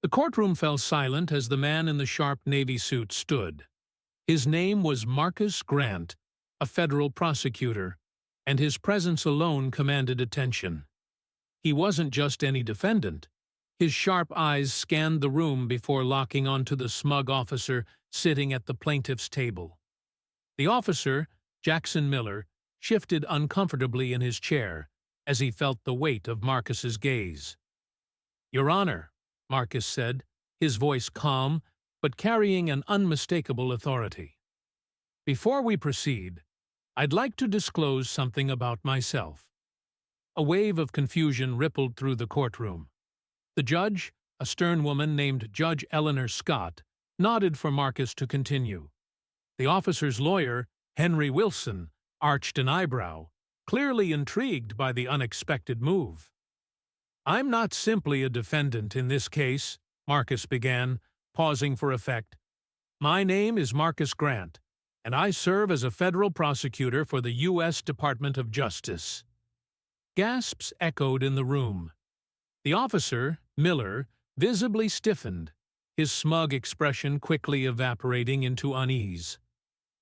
The courtroom fell silent as the man in the sharp navy suit stood. His name was Marcus Grant, a federal prosecutor, and his presence alone commanded attention. He wasn't just any defendant. His sharp eyes scanned the room before locking onto the smug officer sitting at the plaintiff's table. The officer, Jackson Miller, shifted uncomfortably in his chair as he felt the weight of Marcus's gaze. "Your Honor," Marcus said, his voice calm but carrying an unmistakable authority. "Before we proceed, I'd like to disclose something about myself." A wave of confusion rippled through the courtroom. The judge, a stern woman named Judge Eleanor Scott, nodded for Marcus to continue. The officer's lawyer, Henry Wilson, arched an eyebrow, clearly intrigued by the unexpected move. "I'm not simply a defendant in this case," Marcus began, pausing for effect. "My name is Marcus Grant, and I serve as a federal prosecutor for the U.S. Department of Justice." Gasps echoed in the room. The officer, Miller, visibly stiffened, his smug expression quickly evaporating into unease.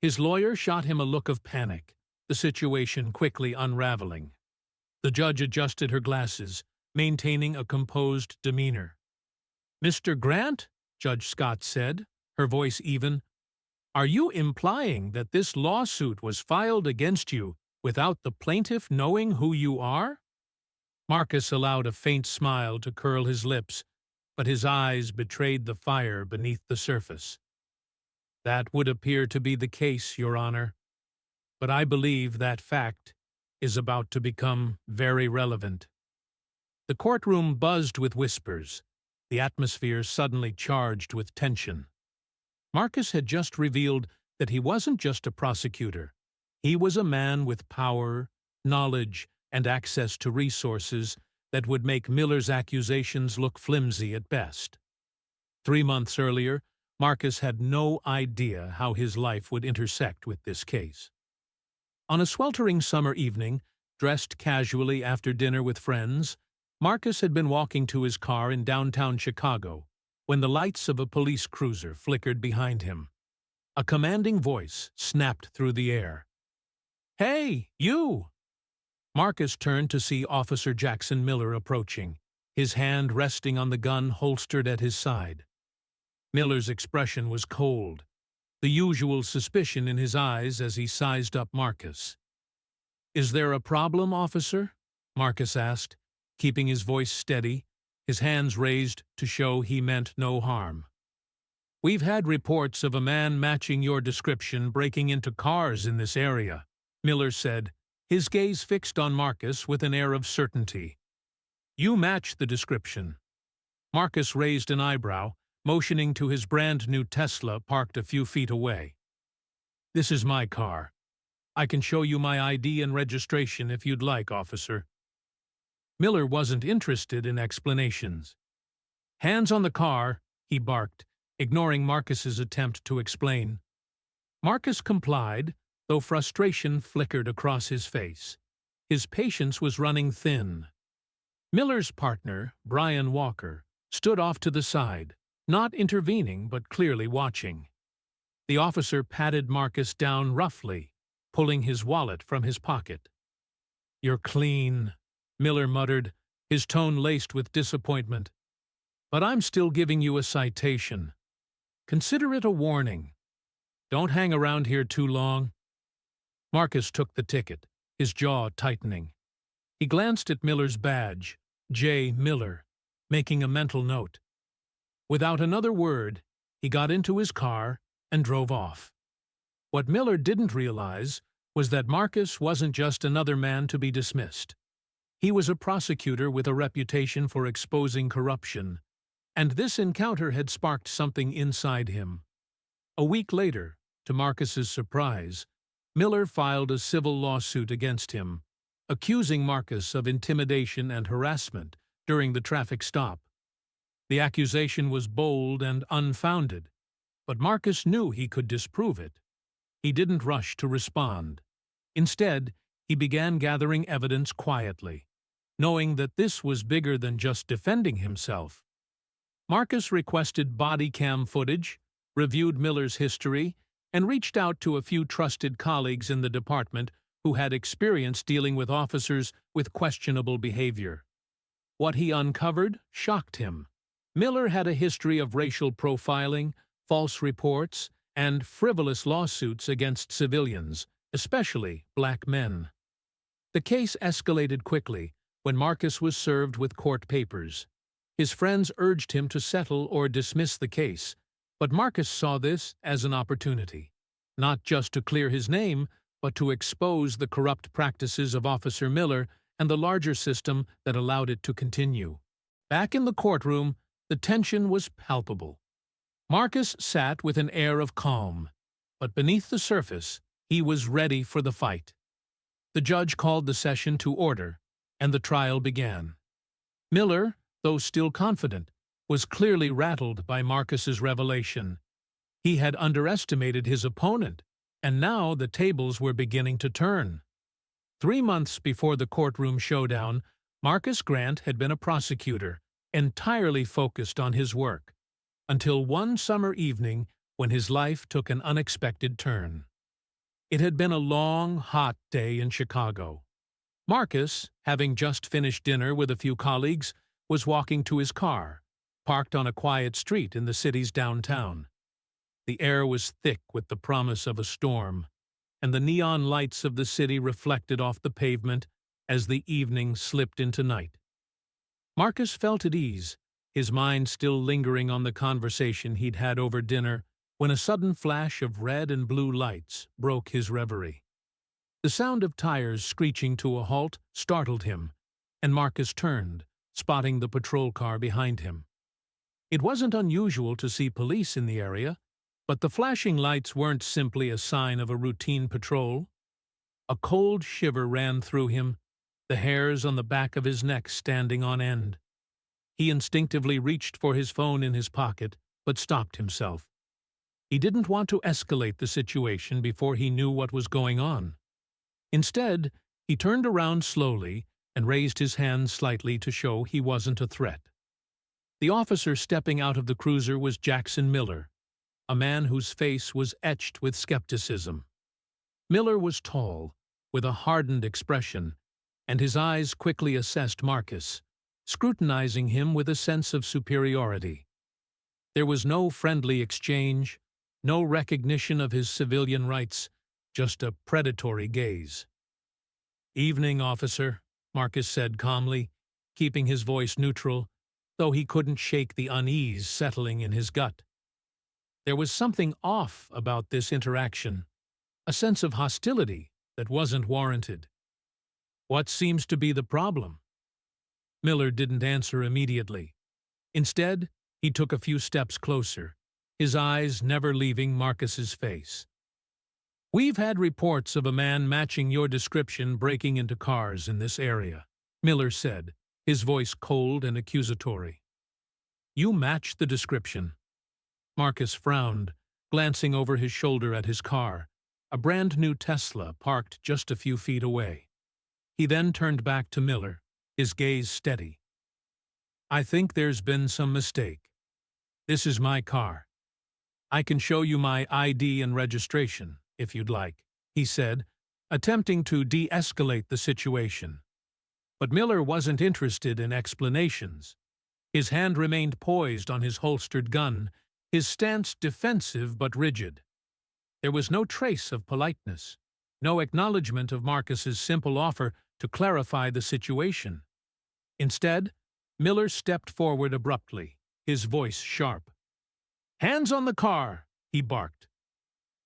His lawyer shot him a look of panic, the situation quickly unraveling. The judge adjusted her glasses, maintaining a composed demeanor. "Mr. Grant," Judge Scott said, her voice even, "are you implying that this lawsuit was filed against you without the plaintiff knowing who you are?" Marcus allowed a faint smile to curl his lips, but his eyes betrayed the fire beneath the surface. "That would appear to be the case, Your Honor. But I believe that fact is about to become very relevant." The courtroom buzzed with whispers, the atmosphere suddenly charged with tension. Marcus had just revealed that he wasn't just a prosecutor. He was a man with power, knowledge, and access to resources that would make Miller's accusations look flimsy at best. 3 months earlier, Marcus had no idea how his life would intersect with this case. On a sweltering summer evening, dressed casually after dinner with friends, Marcus had been walking to his car in downtown Chicago when the lights of a police cruiser flickered behind him. A commanding voice snapped through the air. "Hey, you!" Marcus turned to see Officer Jackson Miller approaching, his hand resting on the gun holstered at his side. Miller's expression was cold, the usual suspicion in his eyes as he sized up Marcus. "Is there a problem, officer?" Marcus asked, keeping his voice steady, his hands raised to show he meant no harm. "We've had reports of a man matching your description breaking into cars in this area," Miller said, his gaze fixed on Marcus with an air of certainty. "You match the description." Marcus raised an eyebrow, motioning to his brand-new Tesla parked a few feet away. "This is my car. I can show you my ID and registration if you'd like, officer." Miller wasn't interested in explanations. "Hands on the car," he barked, ignoring Marcus's attempt to explain. Marcus complied, though frustration flickered across his face. His patience was running thin. Miller's partner, Brian Walker, stood off to the side, not intervening but clearly watching. The officer patted Marcus down roughly, pulling his wallet from his pocket. "You're clean," Miller muttered, his tone laced with disappointment. "But I'm still giving you a citation. Consider it a warning. Don't hang around here too long." Marcus took the ticket, his jaw tightening. He glanced at Miller's badge, J. Miller, making a mental note. Without another word, he got into his car and drove off. What Miller didn't realize was that Marcus wasn't just another man to be dismissed. He was a prosecutor with a reputation for exposing corruption, and this encounter had sparked something inside him. A week later, to Marcus's surprise, Miller filed a civil lawsuit against him, accusing Marcus of intimidation and harassment during the traffic stop. The accusation was bold and unfounded, but Marcus knew he could disprove it. He didn't rush to respond. Instead, he began gathering evidence quietly, knowing that this was bigger than just defending himself. Marcus requested body cam footage, reviewed Miller's history, and reached out to a few trusted colleagues in the department who had experience dealing with officers with questionable behavior. What he uncovered shocked him. Miller had a history of racial profiling, false reports, and frivolous lawsuits against civilians, especially black men. The case escalated quickly when Marcus was served with court papers. His friends urged him to settle or dismiss the case, but Marcus saw this as an opportunity, not just to clear his name, but to expose the corrupt practices of Officer Miller and the larger system that allowed it to continue. Back in the courtroom, the tension was palpable. Marcus sat with an air of calm, but beneath the surface, he was ready for the fight. The judge called the session to order, and the trial began. Miller, though still confident, was clearly rattled by Marcus's revelation. He had underestimated his opponent, and now the tables were beginning to turn. 3 months before the courtroom showdown, Marcus Grant had been a prosecutor, entirely focused on his work, until one summer evening when his life took an unexpected turn. It had been a long, hot day in Chicago. Marcus, having just finished dinner with a few colleagues, was walking to his car, parked on a quiet street in the city's downtown. The air was thick with the promise of a storm, and the neon lights of the city reflected off the pavement as the evening slipped into night. Marcus felt at ease, his mind still lingering on the conversation he'd had over dinner, when a sudden flash of red and blue lights broke his reverie. The sound of tires screeching to a halt startled him, and Marcus turned, spotting the patrol car behind him. It wasn't unusual to see police in the area, but the flashing lights weren't simply a sign of a routine patrol. A cold shiver ran through him, the hairs on the back of his neck standing on end. He instinctively reached for his phone in his pocket, but stopped himself. He didn't want to escalate the situation before he knew what was going on. Instead, he turned around slowly and raised his hand slightly to show he wasn't a threat. The officer stepping out of the cruiser was Jackson Miller, a man whose face was etched with skepticism. Miller was tall, with a hardened expression, and his eyes quickly assessed Marcus, scrutinizing him with a sense of superiority. There was no friendly exchange, no recognition of his civilian rights, just a predatory gaze. "Evening, officer," Marcus said calmly, keeping his voice neutral, though he couldn't shake the unease settling in his gut. There was something off about this interaction, a sense of hostility that wasn't warranted. "What seems to be the problem?" Miller didn't answer immediately. Instead, he took a few steps closer, his eyes never leaving Marcus's face. "We've had reports of a man matching your description breaking into cars in this area," Miller said, his voice cold and accusatory. "You match the description." Marcus frowned, glancing over his shoulder at his car, a brand-new Tesla parked just a few feet away. He then turned back to Miller, his gaze steady. "I think there's been some mistake. This is my car. I can show you my ID and registration, if you'd like," he said, attempting to de-escalate the situation. But Miller wasn't interested in explanations. His hand remained poised on his holstered gun, his stance defensive but rigid. There was no trace of politeness, no acknowledgement of Marcus's simple offer to clarify the situation. Instead, Miller stepped forward abruptly, his voice sharp. "Hands on the car!" he barked.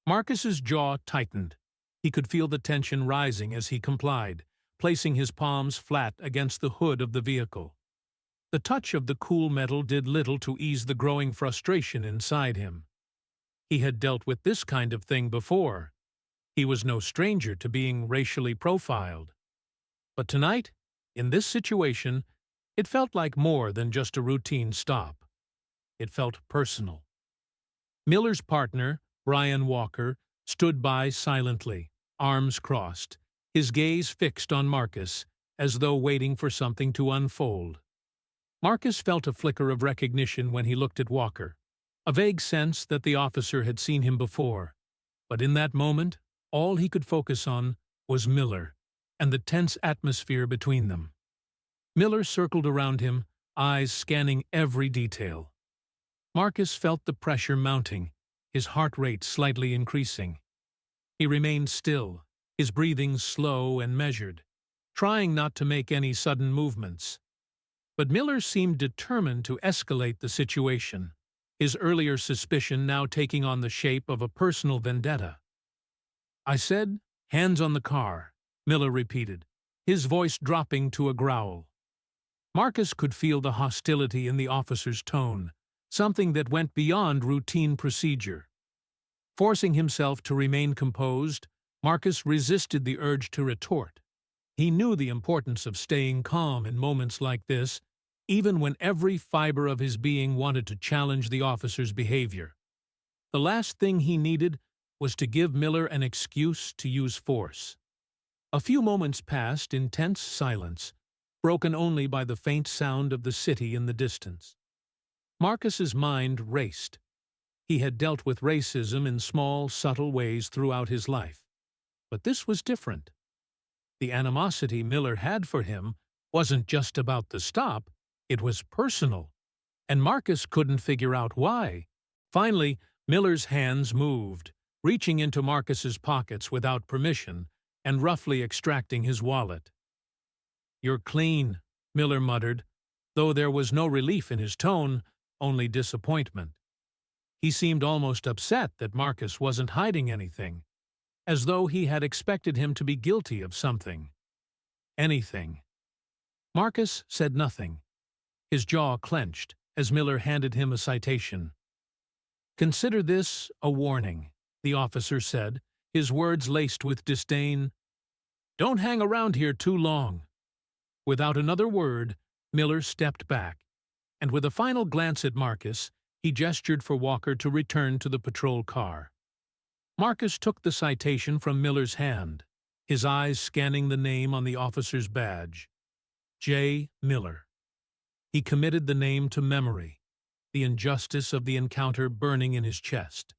Marcus's jaw tightened. He could feel the tension rising as he complied, placing his palms flat against the hood of the vehicle. The touch of the cool metal did little to ease the growing frustration inside him. He had dealt with this kind of thing before. He was no stranger to being racially profiled. But tonight, in this situation, it felt like more than just a routine stop. It felt personal. Miller's partner, Brian Walker, stood by silently, arms crossed, his gaze fixed on Marcus, as though waiting for something to unfold. Marcus felt a flicker of recognition when he looked at Walker, a vague sense that the officer had seen him before. But in that moment, all he could focus on was Miller and the tense atmosphere between them. Miller circled around him, eyes scanning every detail. Marcus felt the pressure mounting, his heart rate slightly increasing. He remained still, his breathing slow and measured, trying not to make any sudden movements. But Miller seemed determined to escalate the situation, his earlier suspicion now taking on the shape of a personal vendetta. "I said, hands on the car," Miller repeated, his voice dropping to a growl. Marcus could feel the hostility in the officer's tone, something that went beyond routine procedure. Forcing himself to remain composed, Marcus resisted the urge to retort. He knew the importance of staying calm in moments like this, even when every fiber of his being wanted to challenge the officer's behavior. The last thing he needed was to give Miller an excuse to use force. A few moments passed in tense silence, broken only by the faint sound of the city in the distance. Marcus's mind raced. He had dealt with racism in small, subtle ways throughout his life. But this was different. The animosity Miller had for him wasn't just about the stop, it was personal, and Marcus couldn't figure out why. Finally, Miller's hands moved, reaching into Marcus's pockets without permission and roughly extracting his wallet. "You're clean," Miller muttered, though there was no relief in his tone, only disappointment. He seemed almost upset that Marcus wasn't hiding anything, as though he had expected him to be guilty of something. Anything. Marcus said nothing. His jaw clenched as Miller handed him a citation. "Consider this a warning," the officer said, his words laced with disdain. "Don't hang around here too long." Without another word, Miller stepped back, and with a final glance at Marcus, he gestured for Walker to return to the patrol car. Marcus took the citation from Miller's hand, his eyes scanning the name on the officer's badge. J. Miller. He committed the name to memory, the injustice of the encounter burning in his chest.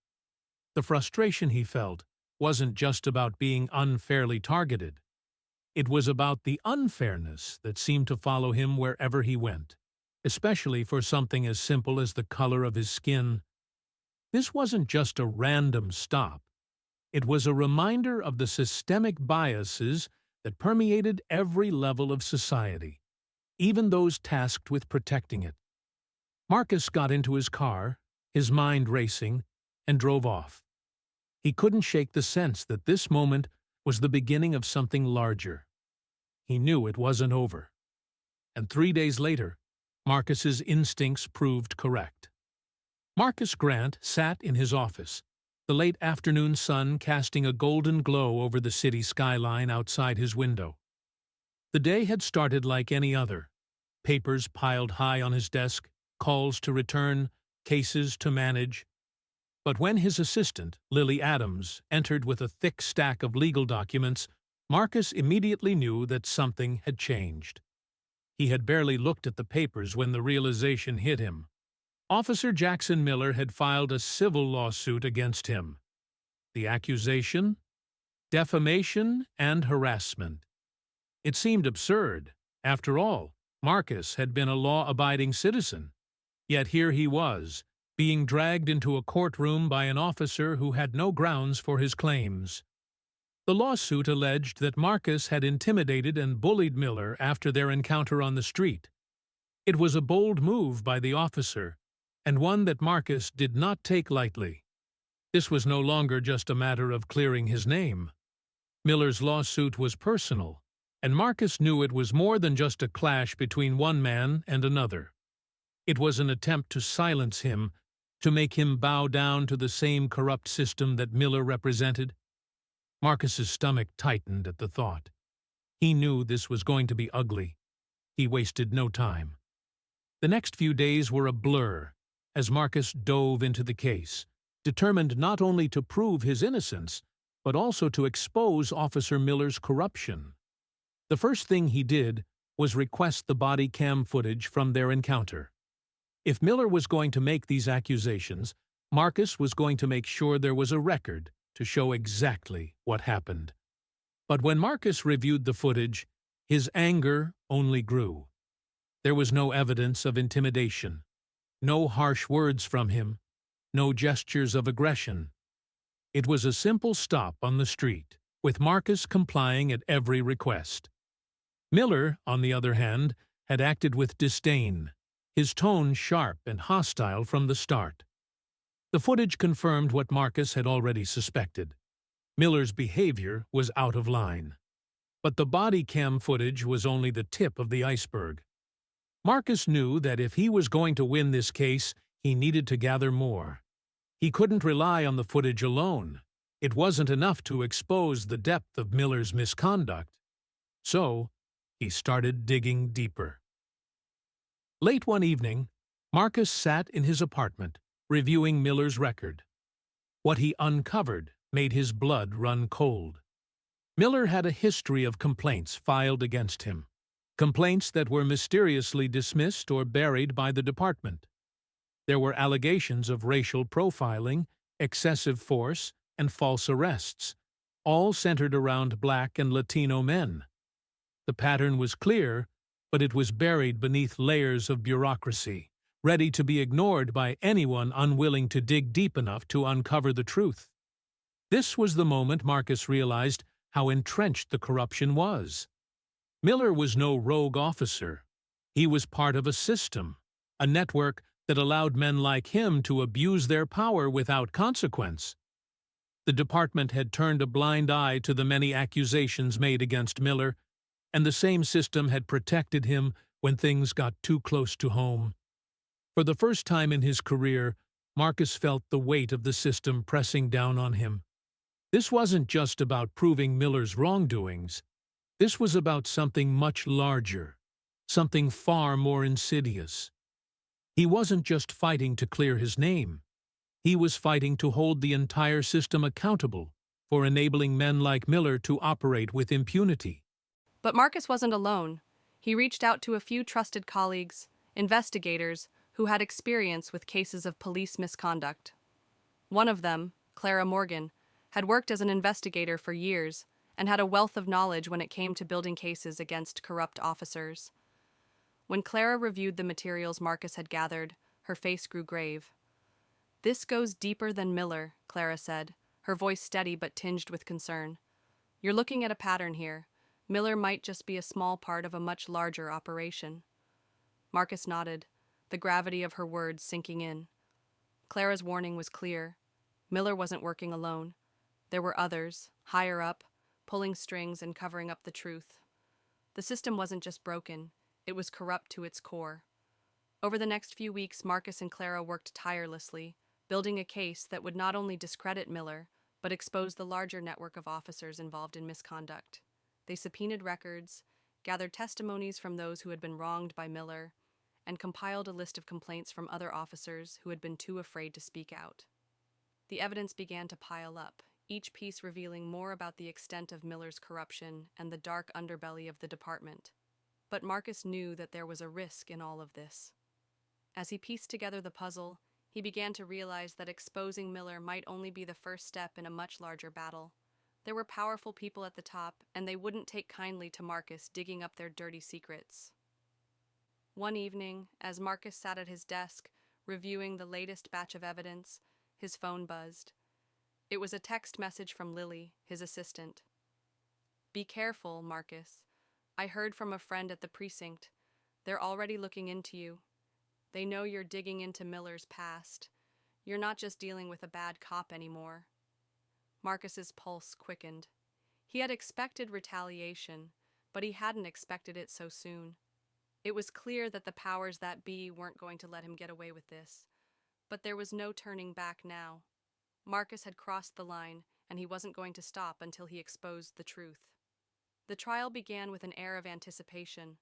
The frustration he felt wasn't just about being unfairly targeted. It was about the unfairness that seemed to follow him wherever he went, especially for something as simple as the color of his skin. This wasn't just a random stop. It was a reminder of the systemic biases that permeated every level of society, even those tasked with protecting it. Marcus got into his car, his mind racing, and drove off. He couldn't shake the sense that this moment was the beginning of something larger. He knew it wasn't over. And 3 days later, Marcus's instincts proved correct. Marcus Grant sat in his office, the late afternoon sun casting a golden glow over the city skyline outside his window. The day had started like any other. Papers piled high on his desk, calls to return, cases to manage. But when his assistant, Lily Adams, entered with a thick stack of legal documents, Marcus immediately knew that something had changed. He had barely looked at the papers when the realization hit him. Officer Jackson Miller had filed a civil lawsuit against him. The accusation? Defamation and harassment. It seemed absurd. After all, Marcus had been a law-abiding citizen. Yet here he was, being dragged into a courtroom by an officer who had no grounds for his claims. The lawsuit alleged that Marcus had intimidated and bullied Miller after their encounter on the street. It was a bold move by the officer, and one that Marcus did not take lightly. This was no longer just a matter of clearing his name. Miller's lawsuit was personal, and Marcus knew it was more than just a clash between one man and another. It was an attempt to silence him, to make him bow down to the same corrupt system that Miller represented. Marcus's stomach tightened at the thought. He knew this was going to be ugly. He wasted no time. The next few days were a blur as Marcus dove into the case, determined not only to prove his innocence, but also to expose Officer Miller's corruption. The first thing he did was request the body cam footage from their encounter. If Miller was going to make these accusations, Marcus was going to make sure there was a record to show exactly what happened. But when Marcus reviewed the footage, his anger only grew. There was no evidence of intimidation, no harsh words from him, no gestures of aggression. It was a simple stop on the street, with Marcus complying at every request. Miller, on the other hand, had acted with disdain, his tone sharp and hostile from the start. The footage confirmed what Marcus had already suspected. Miller's behavior was out of line. But the body cam footage was only the tip of the iceberg. Marcus knew that if he was going to win this case, he needed to gather more. He couldn't rely on the footage alone. It wasn't enough to expose the depth of Miller's misconduct. So, he started digging deeper. Late one evening, Marcus sat in his apartment, reviewing Miller's record. What he uncovered made his blood run cold. Miller had a history of complaints filed against him, complaints that were mysteriously dismissed or buried by the department. There were allegations of racial profiling, excessive force, and false arrests, all centered around Black and Latino men. The pattern was clear, but it was buried beneath layers of bureaucracy, ready to be ignored by anyone unwilling to dig deep enough to uncover the truth. This was the moment Marcus realized how entrenched the corruption was. Miller was no rogue officer. He was part of a system, a network that allowed men like him to abuse their power without consequence. The department had turned a blind eye to the many accusations made against Miller, and the same system had protected him when things got too close to home. For the first time in his career, Marcus felt the weight of the system pressing down on him. This wasn't just about proving Miller's wrongdoings. This was about something much larger, something far more insidious. He wasn't just fighting to clear his name. He was fighting to hold the entire system accountable for enabling men like Miller to operate with impunity. But Marcus wasn't alone. He reached out to a few trusted colleagues, investigators, who had experience with cases of police misconduct. One of them, Clara Morgan, had worked as an investigator for years and had a wealth of knowledge when it came to building cases against corrupt officers. When Clara reviewed the materials Marcus had gathered, her face grew grave. "This goes deeper than Miller," Clara said, her voice steady but tinged with concern. "You're looking at a pattern here. Miller might just be a small part of a much larger operation." Marcus nodded, the gravity of her words sinking in. Clara's warning was clear. Miller wasn't working alone. There were others, higher up, pulling strings and covering up the truth. The system wasn't just broken, it was corrupt to its core. Over the next few weeks, Marcus and Clara worked tirelessly, building a case that would not only discredit Miller, but expose the larger network of officers involved in misconduct. They subpoenaed records, gathered testimonies from those who had been wronged by Miller, and compiled a list of complaints from other officers who had been too afraid to speak out. The evidence began to pile up, each piece revealing more about the extent of Miller's corruption and the dark underbelly of the department. But Marcus knew that there was a risk in all of this. As he pieced together the puzzle, he began to realize that exposing Miller might only be the first step in a much larger battle. There were powerful people at the top, and they wouldn't take kindly to Marcus digging up their dirty secrets. One evening, as Marcus sat at his desk, reviewing the latest batch of evidence, his phone buzzed. It was a text message from Lily, his assistant. "Be careful, Marcus. I heard from a friend at the precinct. They're already looking into you. They know you're digging into Miller's past. You're not just dealing with a bad cop anymore." Marcus's pulse quickened. He had expected retaliation, but he hadn't expected it so soon. It was clear that the powers that be weren't going to let him get away with this. But there was no turning back now. Marcus had crossed the line, and he wasn't going to stop until he exposed the truth. The trial began with an air of anticipation.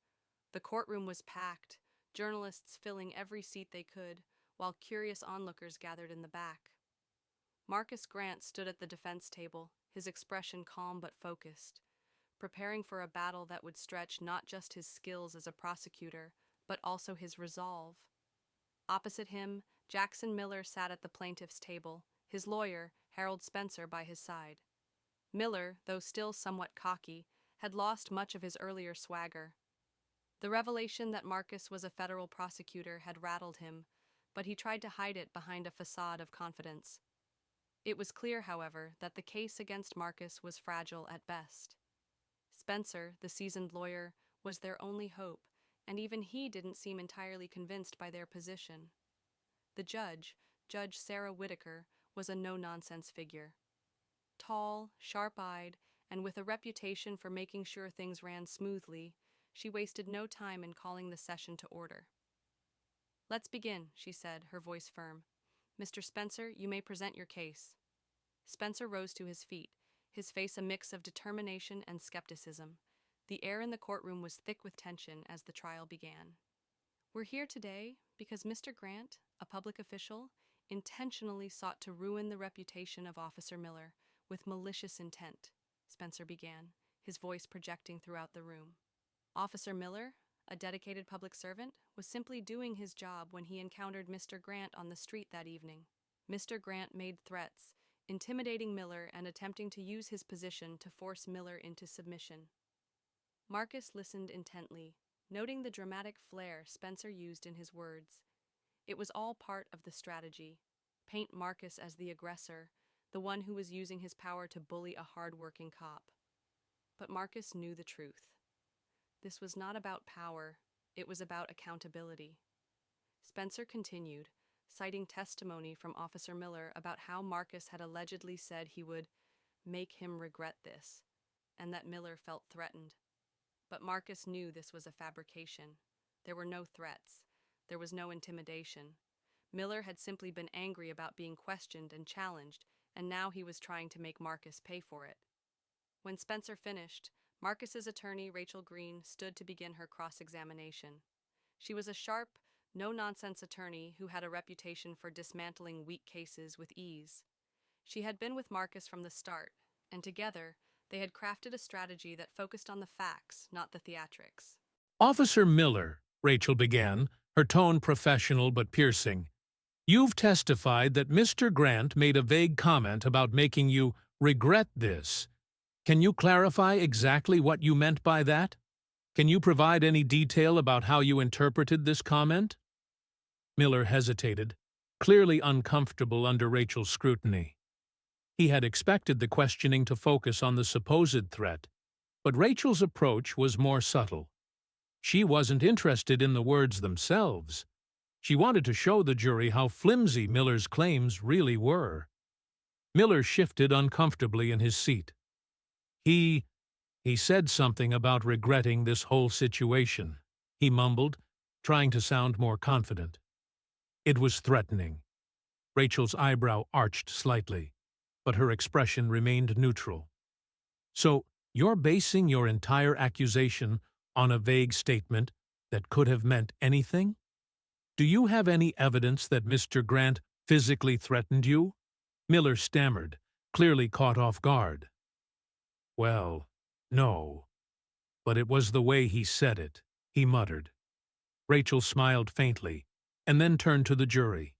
The courtroom was packed, journalists filling every seat they could, while curious onlookers gathered in the back. Marcus Grant stood at the defense table, his expression calm but focused. preparing for a battle that would stretch not just his skills as a prosecutor, but also his resolve. Opposite him, Jackson Miller sat at the plaintiff's table, his lawyer, Harold Spencer, by his side. Miller, though still somewhat cocky, had lost much of his earlier swagger. The revelation that Marcus was a federal prosecutor had rattled him, but he tried to hide it behind a facade of confidence. It was clear, however, that the case against Marcus was fragile at best. Spencer, the seasoned lawyer, was their only hope, and even he didn't seem entirely convinced by their position. The judge, Judge Sarah Whitaker, was a no-nonsense figure. Tall, sharp-eyed, and with a reputation for making sure things ran smoothly, she wasted no time in calling the session to order. "Let's begin," she said, her voice firm. "Mr. Spencer, you may present your case." Spencer rose to his feet, his face a mix of determination and skepticism. The air in the courtroom was thick with tension as the trial began. "We're here today because Mr. Grant, a public official, intentionally sought to ruin the reputation of Officer Miller with malicious intent," Spencer began, his voice projecting throughout the room. "Officer Miller, a dedicated public servant, was simply doing his job when he encountered Mr. Grant on the street that evening. Mr. Grant made threats, intimidating Miller and attempting to use his position to force Miller into submission." Marcus listened intently, noting the dramatic flair Spencer used in his words. It was all part of the strategy. Paint Marcus as the aggressor, the one who was using his power to bully a hard-working cop. But Marcus knew the truth. This was not about power, it was about accountability. Spencer continued, citing testimony from Officer Miller about how Marcus had allegedly said he would make him regret this, and that Miller felt threatened. But Marcus knew this was a fabrication. There were no threats. There was no intimidation. Miller had simply been angry about being questioned and challenged, and now he was trying to make Marcus pay for it. When Spencer finished, Marcus's attorney, Rachel Green, stood to begin her cross-examination. She was a sharp, no-nonsense attorney who had a reputation for dismantling weak cases with ease. She had been with Marcus from the start, and together, they had crafted a strategy that focused on the facts, not the theatrics. "Officer Miller," Rachel began, her tone professional but piercing, "you've testified that Mr. Grant made a vague comment about making you regret this. Can you clarify exactly what you meant by that? Can you provide any detail about how you interpreted this comment?" Miller hesitated, clearly uncomfortable under Rachel's scrutiny. He had expected the questioning to focus on the supposed threat, but Rachel's approach was more subtle. She wasn't interested in the words themselves. She wanted to show the jury how flimsy Miller's claims really were. Miller shifted uncomfortably in his seat. He said something about regretting this whole situation, he mumbled, trying to sound more confident. It was threatening. Rachel's eyebrow arched slightly, but her expression remained neutral. "So, you're basing your entire accusation on a vague statement that could have meant anything? Do you have any evidence that Mr. Grant physically threatened you?" Miller stammered, clearly caught off guard. "Well, no. But it was the way he said it," he muttered. Rachel smiled faintly, and then turned to the jury.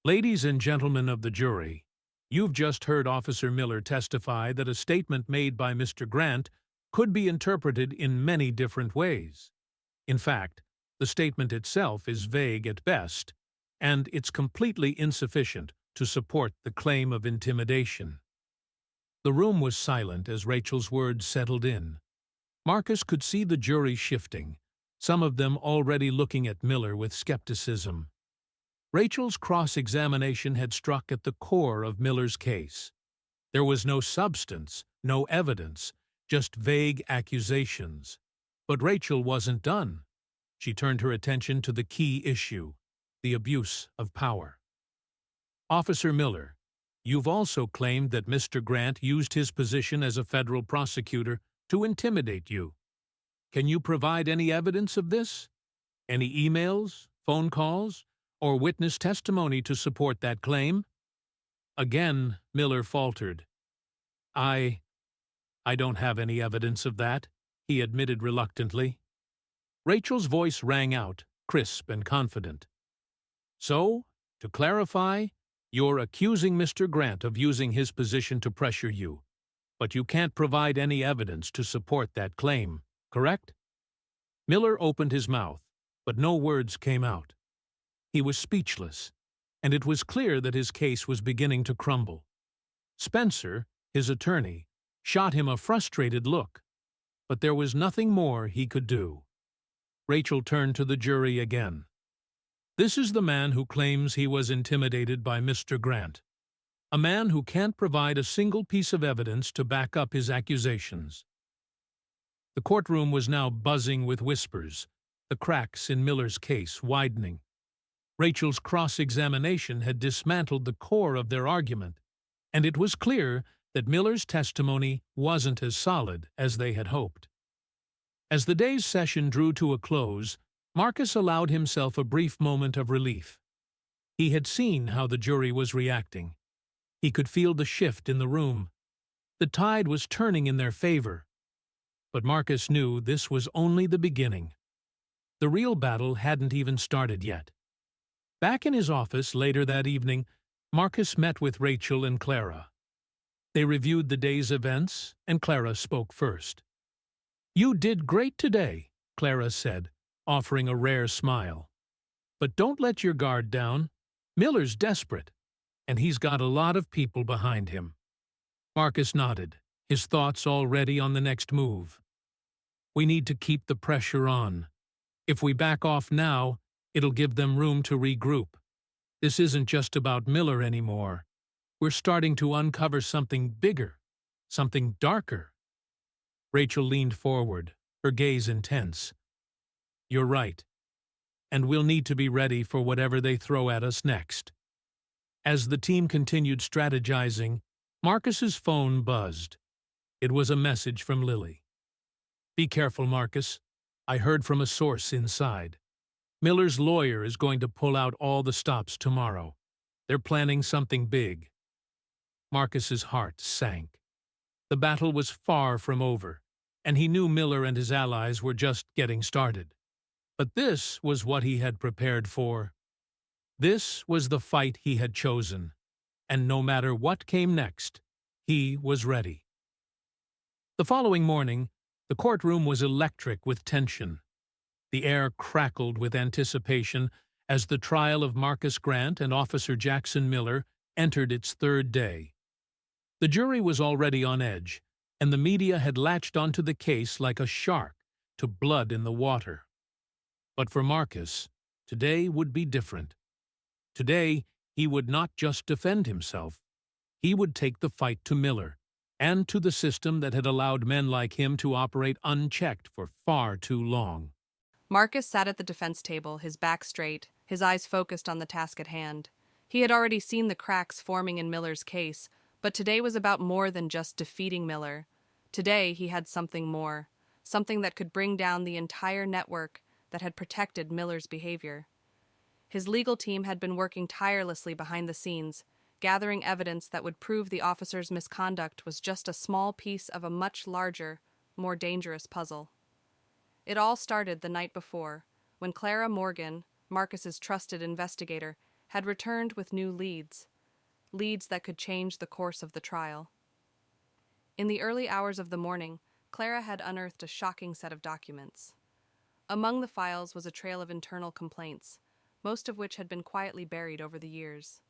"Ladies and gentlemen of the jury, you've just heard Officer Miller testify that a statement made by Mr. Grant could be interpreted in many different ways. In fact, the statement itself is vague at best, and it's completely insufficient to support the claim of intimidation." The room was silent as Rachel's words settled in. Marcus could see the jury shifting, some of them already looking at Miller with skepticism. Rachel's cross-examination had struck at the core of Miller's case. There was no substance, no evidence, just vague accusations. But Rachel wasn't done. She turned her attention to the key issue, the abuse of power. "Officer Miller, you've also claimed that Mr. Grant used his position as a federal prosecutor to intimidate you. Can you provide any evidence of this? Any emails, phone calls, or witness testimony to support that claim?" Again, Miller faltered. I don't have any evidence of that, he admitted reluctantly. Rachel's voice rang out, crisp and confident. So, to clarify, you're accusing Mr. Grant of using his position to pressure you, but you can't provide any evidence to support that claim, correct? Miller opened his mouth, but no words came out. He was speechless, and it was clear that his case was beginning to crumble. Spencer, his attorney, shot him a frustrated look, but there was nothing more he could do. Rachel turned to the jury again. This is the man who claims he was intimidated by Mr. Grant, a man who can't provide a single piece of evidence to back up his accusations. The courtroom was now buzzing with whispers, the cracks in Miller's case widening. Rachel's cross-examination had dismantled the core of their argument, and it was clear that Miller's testimony wasn't as solid as they had hoped. As the day's session drew to a close, Marcus allowed himself a brief moment of relief. He had seen how the jury was reacting. He could feel the shift in the room. The tide was turning in their favor. But Marcus knew this was only the beginning. The real battle hadn't even started yet. Back in his office later that evening, Marcus met with Rachel and Clara. They reviewed the day's events, and Clara spoke first. "You did great today," Clara said, offering a rare smile. "But don't let your guard down. Miller's desperate, and he's got a lot of people behind him." Marcus nodded, his thoughts already on the next move. "We need to keep the pressure on. If we back off now, it'll give them room to regroup. This isn't just about Miller anymore. We're starting to uncover something bigger, something darker." Rachel leaned forward, her gaze intense. "You're right. And we'll need to be ready for whatever they throw at us next." As the team continued strategizing, Marcus's phone buzzed. It was a message from Lily. "Be careful, Marcus. I heard from a source inside. Miller's lawyer is going to pull out all the stops tomorrow. They're planning something big." Marcus's heart sank. The battle was far from over, and he knew Miller and his allies were just getting started. But this was what he had prepared for. This was the fight he had chosen, and no matter what came next, he was ready. The following morning, the courtroom was electric with tension. The air crackled with anticipation as the trial of Marcus Grant and Officer Jackson Miller entered its third day. The jury was already on edge, and the media had latched onto the case like a shark to blood in the water. But for Marcus, today would be different. Today, he would not just defend himself. He would take the fight to Miller, and to the system that had allowed men like him to operate unchecked for far too long. Marcus sat at the defense table, his back straight, his eyes focused on the task at hand. He had already seen the cracks forming in Miller's case, but today was about more than just defeating Miller. Today he had something more, something that could bring down the entire network that had protected Miller's behavior. His legal team had been working tirelessly behind the scenes, gathering evidence that would prove the officer's misconduct was just a small piece of a much larger, more dangerous puzzle. It all started the night before, when Clara Morgan, Marcus's trusted investigator, had returned with new leads that could change the course of the trial. In the early hours of the morning, Clara had unearthed a shocking set of documents. Among the files was a trail of internal complaints, most of which had been quietly buried over the years.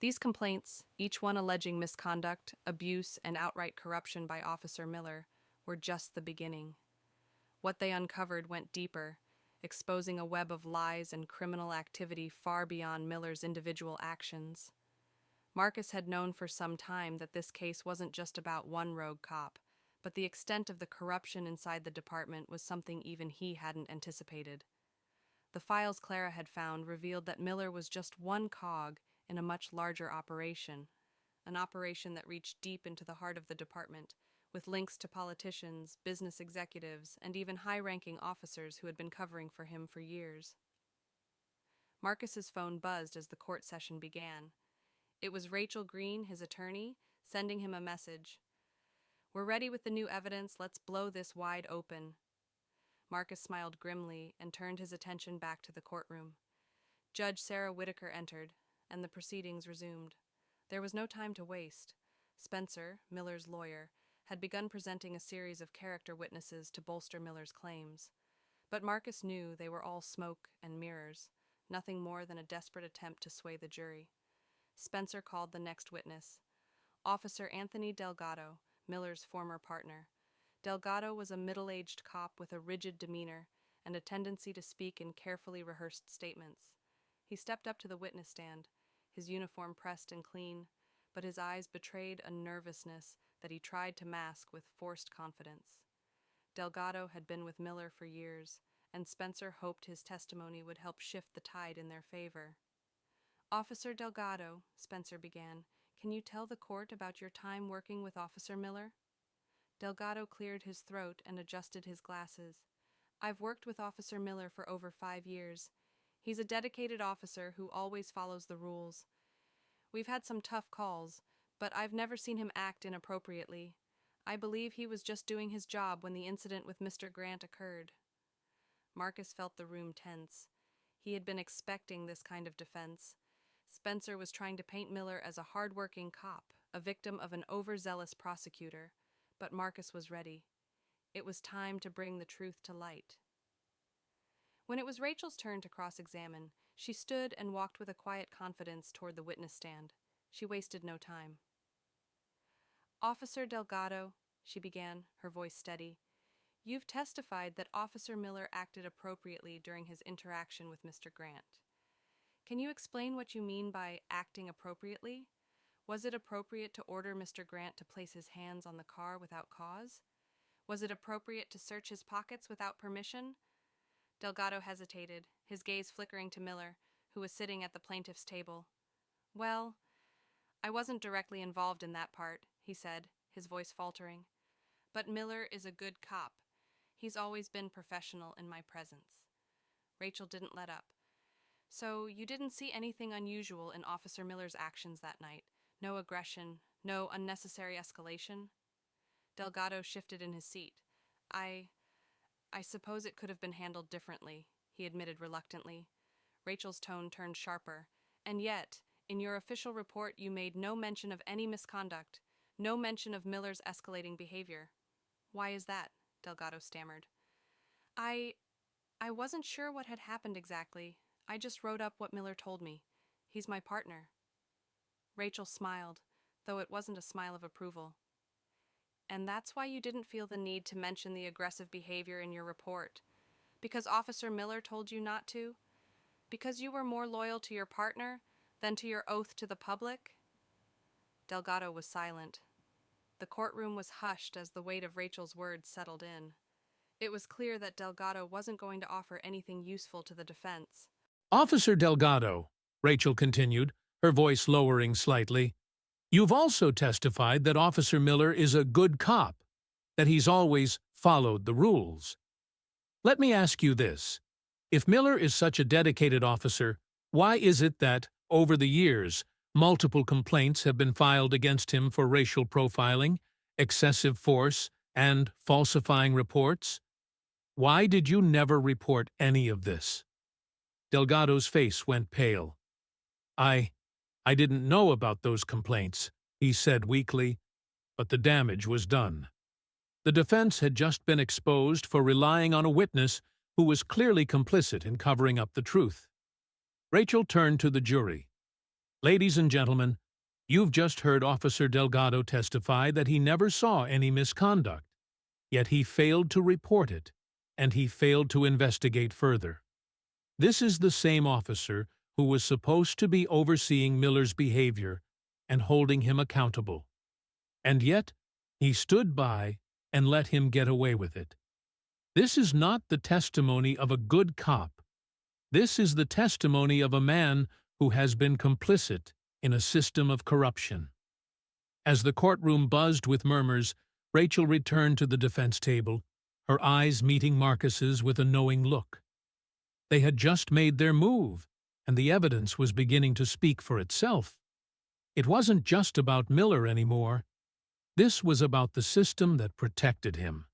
These complaints, each one alleging misconduct, abuse, and outright corruption by Officer Miller, were just the beginning. What they uncovered went deeper, exposing a web of lies and criminal activity far beyond Miller's individual actions. Marcus had known for some time that this case wasn't just about one rogue cop, but the extent of the corruption inside the department was something even he hadn't anticipated. The files Clara had found revealed that Miller was just one cog in a much larger operation, an operation that reached deep into the heart of the department, with links to politicians, business executives, and even high-ranking officers who had been covering for him for years. Marcus's phone buzzed as the court session began. It was Rachel Green, his attorney, sending him a message. We're ready with the new evidence. Let's blow this wide open. Marcus smiled grimly and turned his attention back to the courtroom. Judge Sarah Whitaker entered, and the proceedings resumed. There was no time to waste. Spencer, Miller's lawyer, had begun presenting a series of character witnesses to bolster Miller's claims. But Marcus knew they were all smoke and mirrors, nothing more than a desperate attempt to sway the jury. Spencer called the next witness, Officer Anthony Delgado, Miller's former partner. Delgado was a middle-aged cop with a rigid demeanor and a tendency to speak in carefully rehearsed statements. He stepped up to the witness stand, his uniform pressed and clean, but his eyes betrayed a nervousness that he tried to mask with forced confidence. Delgado had been with Miller for years, and Spencer hoped his testimony would help shift the tide in their favor. Officer Delgado, Spencer began, can you tell the court about your time working with Officer Miller? Delgado cleared his throat and adjusted his glasses. I've worked with Officer Miller for over 5 years. He's a dedicated officer who always follows the rules. We've had some tough calls, but I've never seen him act inappropriately. I believe he was just doing his job when the incident with Mr. Grant occurred. Marcus felt the room tense. He had been expecting this kind of defense. Spencer was trying to paint Miller as a hard-working cop, a victim of an overzealous prosecutor. But Marcus was ready. It was time to bring the truth to light. When it was Rachel's turn to cross-examine, she stood and walked with a quiet confidence toward the witness stand. She wasted no time. Officer Delgado, she began, her voice steady, you've testified that Officer Miller acted appropriately during his interaction with Mr. Grant. Can you explain what you mean by acting appropriately? Was it appropriate to order Mr. Grant to place his hands on the car without cause? Was it appropriate to search his pockets without permission? Delgado hesitated, his gaze flickering to Miller, who was sitting at the plaintiff's table. Well, I wasn't directly involved in that part, he said, his voice faltering. But Miller is a good cop. He's always been professional in my presence. Rachel didn't let up. So you didn't see anything unusual in Officer Miller's actions that night? No aggression, no unnecessary escalation? Delgado shifted in his seat. I suppose it could have been handled differently, he admitted reluctantly. Rachel's tone turned sharper. And yet, in your official report, you made no mention of any misconduct, no mention of Miller's escalating behavior. Why is that? Delgado stammered. I wasn't sure what had happened exactly. I just wrote up what Miller told me. He's my partner. Rachel smiled, though it wasn't a smile of approval. And that's why you didn't feel the need to mention the aggressive behavior in your report? Because Officer Miller told you not to? Because you were more loyal to your partner than to your oath to the public? Delgado was silent. The courtroom was hushed as the weight of Rachel's words settled in. It was clear that Delgado wasn't going to offer anything useful to the defense. Officer Delgado, Rachel continued, her voice lowering slightly, you've also testified that Officer Miller is a good cop, that he's always followed the rules. Let me ask you this. If Miller is such a dedicated officer, why is it that, over the years, multiple complaints have been filed against him for racial profiling, excessive force, and falsifying reports? Why did you never report any of this? Delgado's face went pale. I didn't know about those complaints, he said weakly, but the damage was done. The defense had just been exposed for relying on a witness who was clearly complicit in covering up the truth. Rachel turned to the jury. Ladies and gentlemen, you've just heard Officer Delgado testify that he never saw any misconduct, yet he failed to report it, and he failed to investigate further. This is the same officer who was supposed to be overseeing Miller's behavior and holding him accountable. And yet, he stood by and let him get away with it. This is not the testimony of a good cop. This is the testimony of a man who has been complicit in a system of corruption. As the courtroom buzzed with murmurs, Rachel returned to the defense table, her eyes meeting Marcus's with a knowing look. They had just made their move, and the evidence was beginning to speak for itself. It wasn't just about Miller anymore. This was about the system that protected him.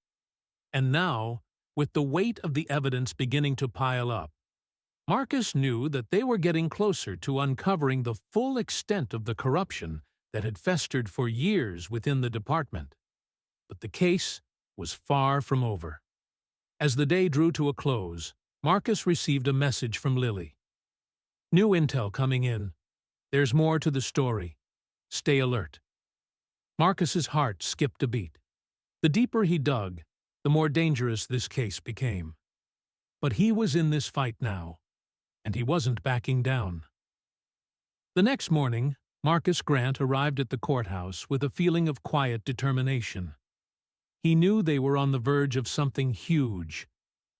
And now, with the weight of the evidence beginning to pile up, Marcus knew that they were getting closer to uncovering the full extent of the corruption that had festered for years within the department. But the case was far from over. As the day drew to a close, Marcus received a message from Lily. "New intel coming in. There's more to the story. Stay alert." Marcus's heart skipped a beat. The deeper he dug, the more dangerous this case became. But he was in this fight now, and he wasn't backing down. The next morning, Marcus Grant arrived at the courthouse with a feeling of quiet determination. He knew they were on the verge of something huge,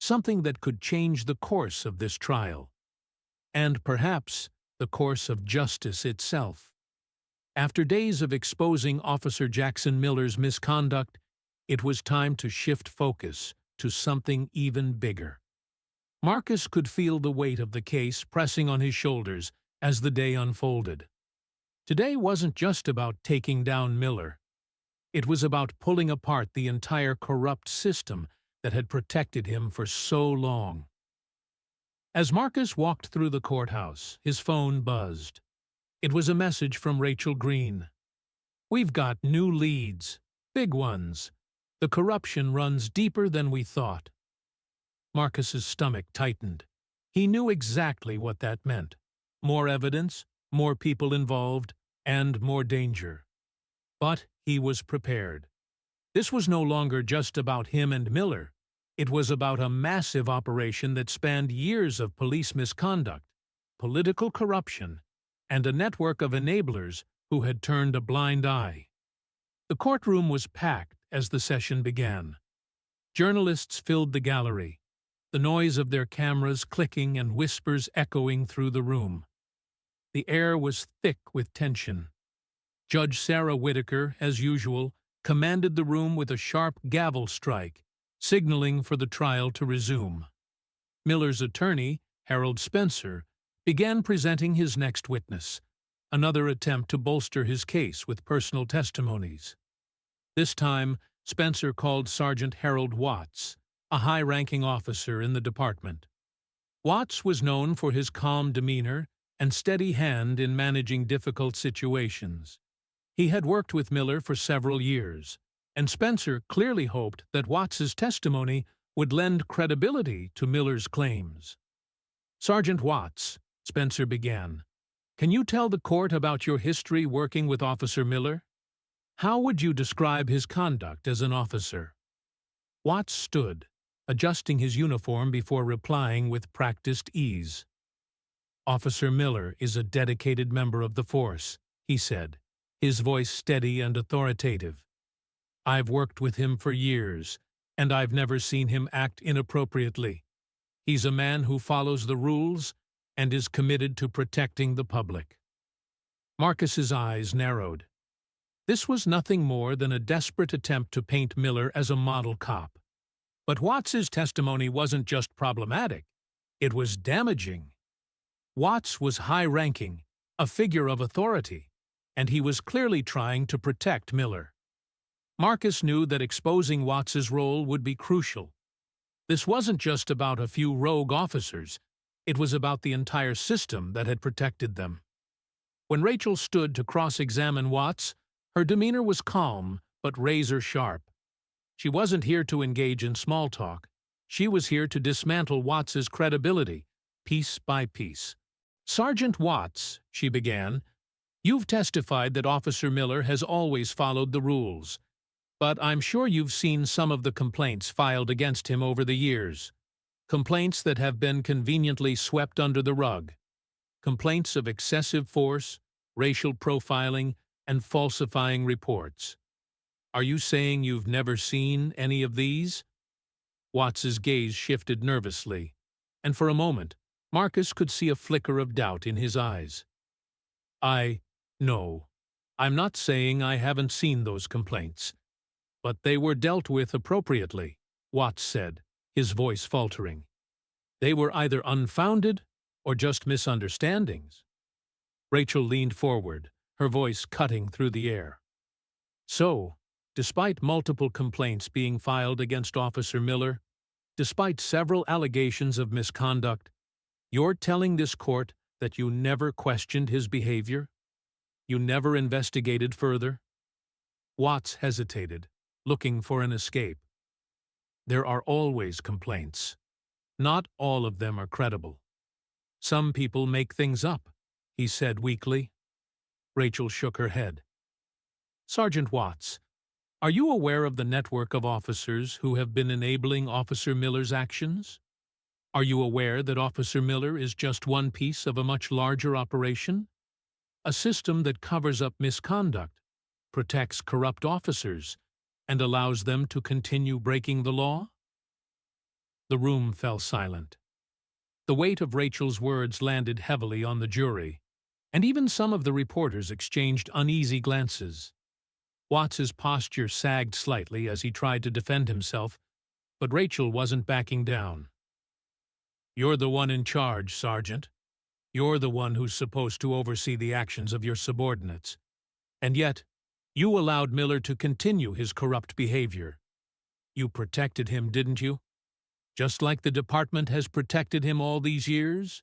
something that could change the course of this trial, and perhaps the course of justice itself. After days of exposing Officer Jackson Miller's misconduct, it was time to shift focus to something even bigger. Marcus could feel the weight of the case pressing on his shoulders as the day unfolded. Today wasn't just about taking down Miller. It was about pulling apart the entire corrupt system that had protected him for so long. As Marcus walked through the courthouse, his phone buzzed. It was a message from Rachel Green. "We've got new leads, big ones. The corruption runs deeper than we thought." Marcus's stomach tightened. He knew exactly what that meant. More evidence, more people involved, and more danger. But he was prepared. This was no longer just about him and Miller. It was about a massive operation that spanned years of police misconduct, political corruption, and a network of enablers who had turned a blind eye. The courtroom was packed as the session began. Journalists filled the gallery, the noise of their cameras clicking and whispers echoing through the room. The air was thick with tension. Judge Sarah Whitaker, as usual, commanded the room with a sharp gavel strike, signaling for the trial to resume. Miller's attorney, Harold Spencer, began presenting his next witness, another attempt to bolster his case with personal testimonies. This time, Spencer called Sergeant Harold Watts, a high-ranking officer in the department. Watts was known for his calm demeanor and steady hand in managing difficult situations. He had worked with Miller for several years, and Spencer clearly hoped that Watts's testimony would lend credibility to Miller's claims. "Sergeant Watts," Spencer began, "can you tell the court about your history working with Officer Miller? How would you describe his conduct as an officer?" Watts stood, adjusting his uniform before replying with practiced ease. "Officer Miller is a dedicated member of the force," he said, his voice steady and authoritative. "I've worked with him for years, and I've never seen him act inappropriately. He's a man who follows the rules and is committed to protecting the public." Marcus's eyes narrowed. This was nothing more than a desperate attempt to paint Miller as a model cop. But Watts's testimony wasn't just problematic, it was damaging. Watts was high-ranking, a figure of authority, and he was clearly trying to protect Miller. Marcus knew that exposing Watts's role would be crucial. This wasn't just about a few rogue officers, it was about the entire system that had protected them. When Rachel stood to cross-examine Watts, her demeanor was calm but razor-sharp. She wasn't here to engage in small talk. She was here to dismantle Watts's credibility, piece by piece. "Sergeant Watts," she began, "you've testified that Officer Miller has always followed the rules. But I'm sure you've seen some of the complaints filed against him over the years. Complaints that have been conveniently swept under the rug. Complaints of excessive force, racial profiling, and falsifying reports. Are you saying you've never seen any of these?" Watts's gaze shifted nervously, and for a moment, Marcus could see a flicker of doubt in his eyes. No, I'm not saying I haven't seen those complaints. But they were dealt with appropriately," Watts said, his voice faltering. "They were either unfounded or just misunderstandings." Rachel leaned forward, her voice cutting through the air. "So, Despite multiple complaints being filed against Officer Miller, despite several allegations of misconduct, you're telling this court that you never questioned his behavior? You never investigated further? Watts hesitated, looking for an escape. There are always complaints. Not all of them are credible. Some people make things up, he said weakly. Rachel shook her head. Sergeant Watts, are you aware of the network of officers who have been enabling Officer Miller's actions? Are you aware that Officer Miller is just one piece of a much larger operation? A system that covers up misconduct, protects corrupt officers, and allows them to continue breaking the law? The room fell silent. The weight of Rachel's words landed heavily on the jury, and even some of the reporters exchanged uneasy glances. Watts's posture sagged slightly as he tried to defend himself, but Rachel wasn't backing down. You're the one in charge, Sergeant. You're the one who's supposed to oversee the actions of your subordinates. And yet, you allowed Miller to continue his corrupt behavior. You protected him, didn't you? Just like the department has protected him all these years?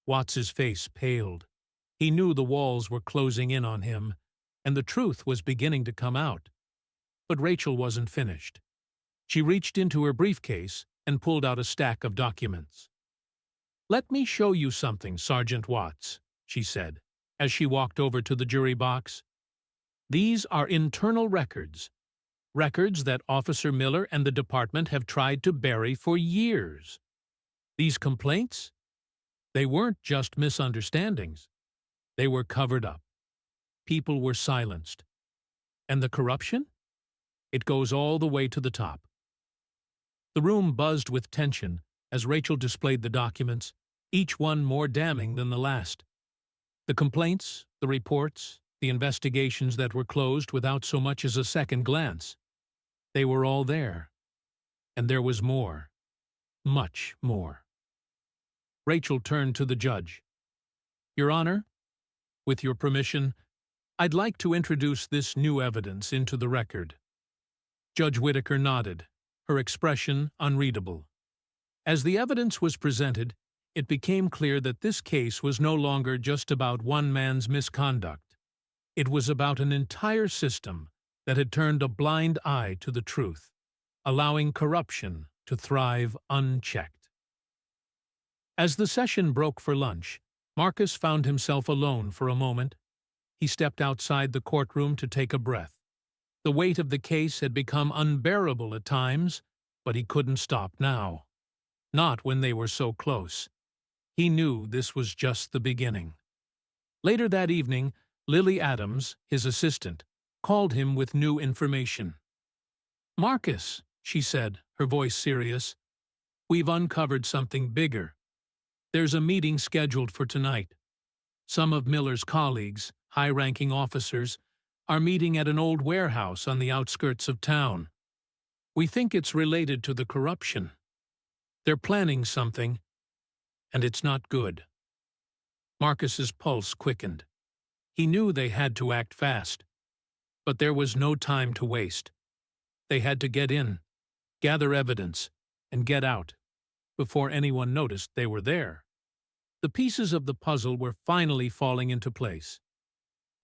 Watts's face paled. He knew the walls were closing in on him, and the truth was beginning to come out. But Rachel wasn't finished. She reached into her briefcase and pulled out a stack of documents. "Let me show you something, Sergeant Watts," she said, as she walked over to the jury box. "These are internal records. Records that Officer Miller and the department have tried to bury for years. These complaints? They weren't just misunderstandings. They were covered up. People were silenced. And the corruption? It goes all the way to the top." The room buzzed with tension as Rachel displayed the documents, each one more damning than the last. The complaints, the reports, the investigations that were closed without so much as a second glance. They were all there. And there was more. Much more. Rachel turned to the judge. "Your Honor, with your permission, I'd like to introduce this new evidence into the record." Judge Whitaker nodded, her expression unreadable. As the evidence was presented, it became clear that this case was no longer just about one man's misconduct. It was about an entire system that had turned a blind eye to the truth, allowing corruption to thrive unchecked. As the session broke for lunch, Marcus found himself alone for a moment. He stepped outside the courtroom to take a breath. The weight of the case had become unbearable at times, but he couldn't stop now. Not when they were so close. He knew this was just the beginning. Later that evening, Lily Adams, his assistant, called him with new information. "Marcus," she said, her voice serious, "we've uncovered something bigger. There's a meeting scheduled for tonight. Some of Miller's colleagues, high-ranking officers, are meeting at an old warehouse on the outskirts of town. We think it's related to the corruption. They're planning something, and it's not good." Marcus's pulse quickened. He knew they had to act fast. But there was no time to waste. They had to get in, gather evidence, and get out, before anyone noticed they were there. The pieces of the puzzle were finally falling into place.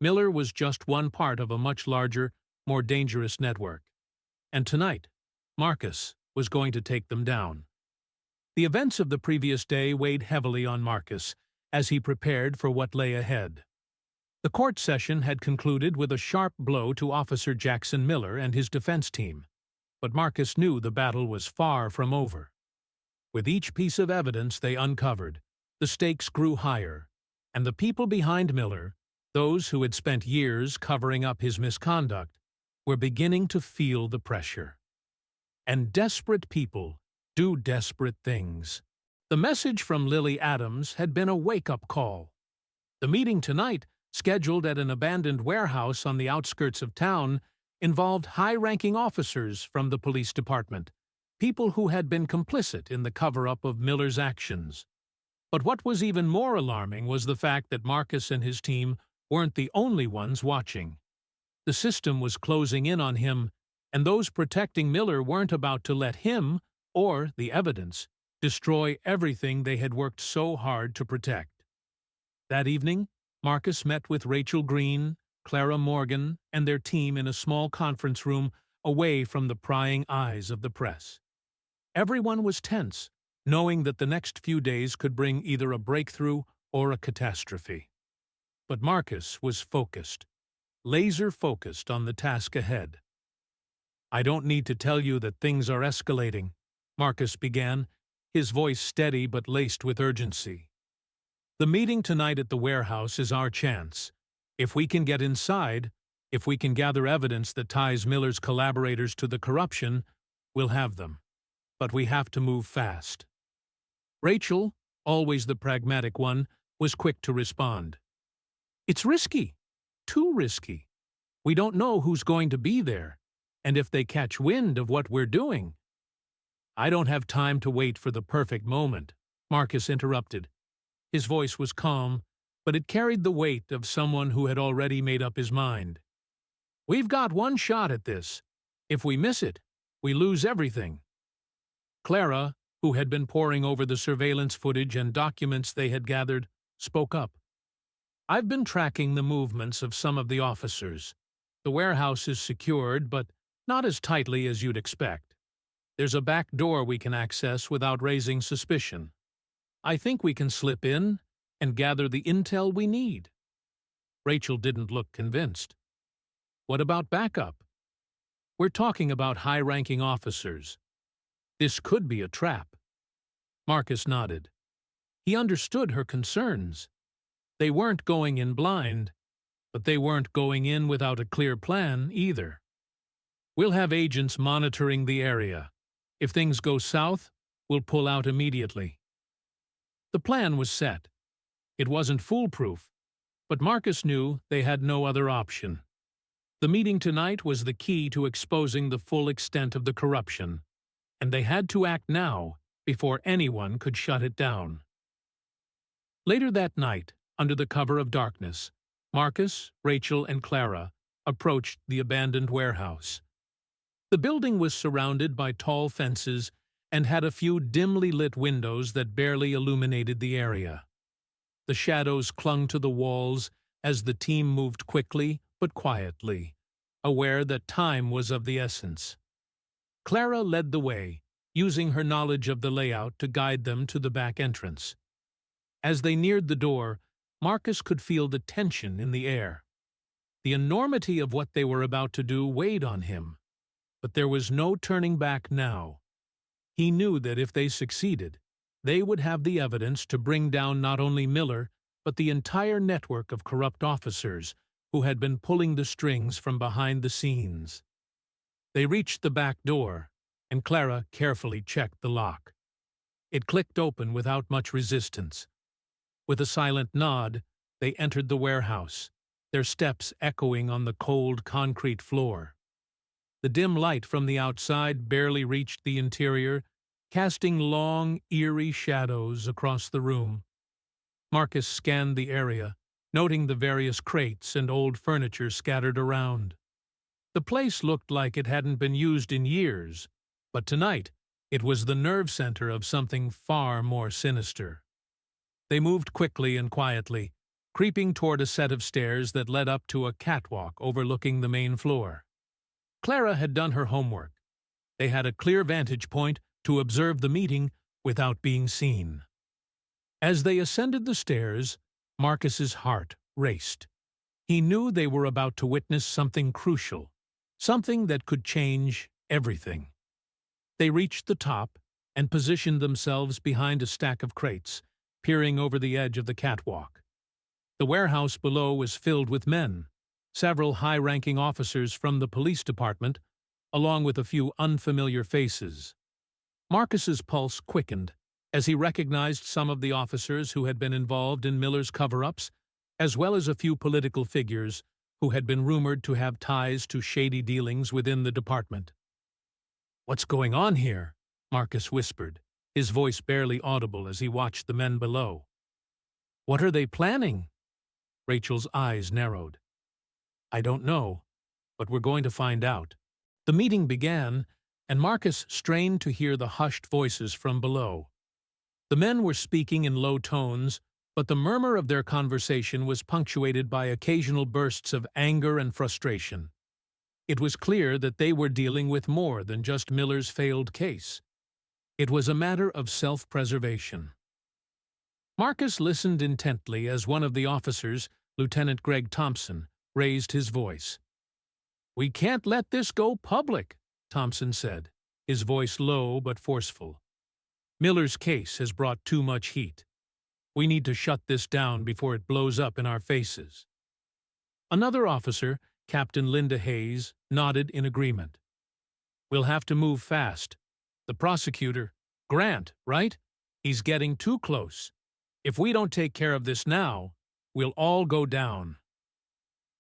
Miller was just one part of a much larger, more dangerous network. And tonight, Marcus was going to take them down. The events of the previous day weighed heavily on Marcus as he prepared for what lay ahead. The court session had concluded with a sharp blow to Officer Jackson Miller and his defense team, but Marcus knew the battle was far from over. With each piece of evidence they uncovered, the stakes grew higher, and the people behind Miller, those who had spent years covering up his misconduct, were beginning to feel the pressure. And desperate people do desperate things. The message from Lily Adams had been a wake-up call. The meeting tonight, scheduled at an abandoned warehouse on the outskirts of town, involved high-ranking officers from the police department, people who had been complicit in the cover-up of Miller's actions. But what was even more alarming was the fact that Marcus and his team weren't the only ones watching. The system was closing in on him, and those protecting Miller weren't about to let him, or the evidence, destroy everything they had worked so hard to protect. That evening, Marcus met with Rachel Green, Clara Morgan, and their team in a small conference room away from the prying eyes of the press. Everyone was tense, knowing that the next few days could bring either a breakthrough or a catastrophe. But Marcus was focused, laser-focused on the task ahead. "I don't need to tell you that things are escalating," Marcus began, his voice steady but laced with urgency. "The meeting tonight at the warehouse is our chance. If we can get inside, if we can gather evidence that ties Miller's collaborators to the corruption, we'll have them. But we have to move fast." Rachel, always the pragmatic one, was quick to respond. "It's risky. Too risky. We don't know who's going to be there, and if they catch wind of what we're doing." "I don't have time to wait for the perfect moment," Marcus interrupted. His voice was calm, but it carried the weight of someone who had already made up his mind. "We've got one shot at this. If we miss it, we lose everything." Clara, who had been poring over the surveillance footage and documents they had gathered, spoke up. "I've been tracking the movements of some of the officers. The warehouse is secured, but not as tightly as you'd expect. There's a back door we can access without raising suspicion. I think we can slip in and gather the intel we need." Rachel didn't look convinced. "What about backup?" "We're talking about high-ranking officers. This could be a trap." Marcus nodded. He understood her concerns. They weren't going in blind, but they weren't going in without a clear plan either. "We'll have agents monitoring the area. If things go south, we'll pull out immediately." The plan was set. It wasn't foolproof, but Marcus knew they had no other option. The meeting tonight was the key to exposing the full extent of the corruption, and they had to act now before anyone could shut it down. Later that night, under the cover of darkness, Marcus, Rachel, and Clara approached the abandoned warehouse. The building was surrounded by tall fences and had a few dimly lit windows that barely illuminated the area. The shadows clung to the walls as the team moved quickly but quietly, aware that time was of the essence. Clara led the way, using her knowledge of the layout to guide them to the back entrance. As they neared the door, Marcus could feel the tension in the air. The enormity of what they were about to do weighed on him, but there was no turning back now. He knew that if they succeeded, they would have the evidence to bring down not only Miller, but the entire network of corrupt officers who had been pulling the strings from behind the scenes. They reached the back door, and Clara carefully checked the lock. It clicked open without much resistance. With a silent nod, they entered the warehouse, their steps echoing on the cold concrete floor. The dim light from the outside barely reached the interior, casting long, eerie shadows across the room. Marcus scanned the area, noting the various crates and old furniture scattered around. The place looked like it hadn't been used in years, but tonight it was the nerve center of something far more sinister. They moved quickly and quietly, creeping toward a set of stairs that led up to a catwalk overlooking the main floor. Clara had done her homework. They had a clear vantage point to observe the meeting without being seen. As they ascended the stairs, Marcus's heart raced. He knew they were about to witness something crucial, something that could change everything. They reached the top and positioned themselves behind a stack of crates, peering over the edge of the catwalk. The warehouse below was filled with men, several high-ranking officers from the police department, along with a few unfamiliar faces. Marcus's pulse quickened as he recognized some of the officers who had been involved in Miller's cover-ups, as well as a few political figures who had been rumored to have ties to shady dealings within the department. "What's going on here?" Marcus whispered, his voice barely audible as he watched the men below. "What are they planning?" Rachel's eyes narrowed. "I don't know. but we're going to find out. The meeting began, and Marcus strained to hear the hushed voices from below. The men were speaking in low tones, but the murmur of their conversation was punctuated by occasional bursts of anger and frustration. It was clear that they were dealing with more than just Miller's failed case. It was a matter of self-preservation. Marcus listened intently as one of the officers, Lieutenant Greg Thompson, raised his voice. "We can't let this go public," Thompson said, his voice low but forceful. "Miller's case has brought too much heat. We need to shut this down before it blows up in our faces." Another officer, Captain Linda Hayes, nodded in agreement. "We'll have to move fast. The prosecutor, Grant, right? He's getting too close. If we don't take care of this now, we'll all go down."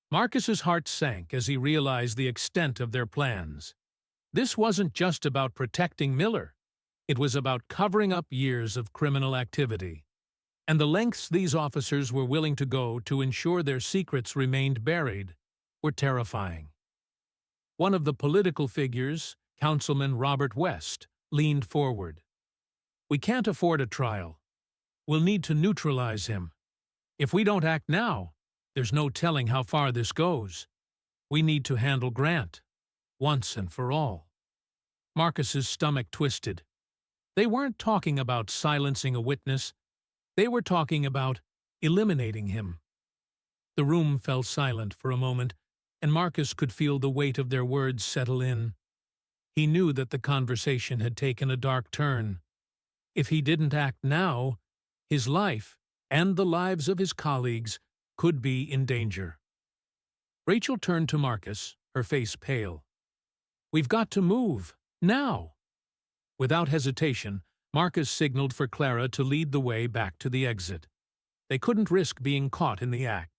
Marcus's heart sank as he realized the extent of their plans. This wasn't just about protecting Miller. It was about covering up years of criminal activity. And the lengths these officers were willing to go to ensure their secrets remained buried were terrifying. One of the political figures, Councilman Robert West, leaned forward. "We can't afford a trial. We'll need to neutralize him. If we don't act now, there's no telling how far this goes. We need to handle Grant, once and for all." Marcus's stomach twisted. They weren't talking about silencing a witness. They were talking about eliminating him. The room fell silent for a moment, and Marcus could feel the weight of their words settle in. He knew that the conversation had taken a dark turn. If he didn't act now, his life, and the lives of his colleagues, could be in danger. Rachel turned to Marcus, her face pale. "We've got to move, now." Without hesitation, Marcus signaled for Clara to lead the way back to the exit. They couldn't risk being caught in the act.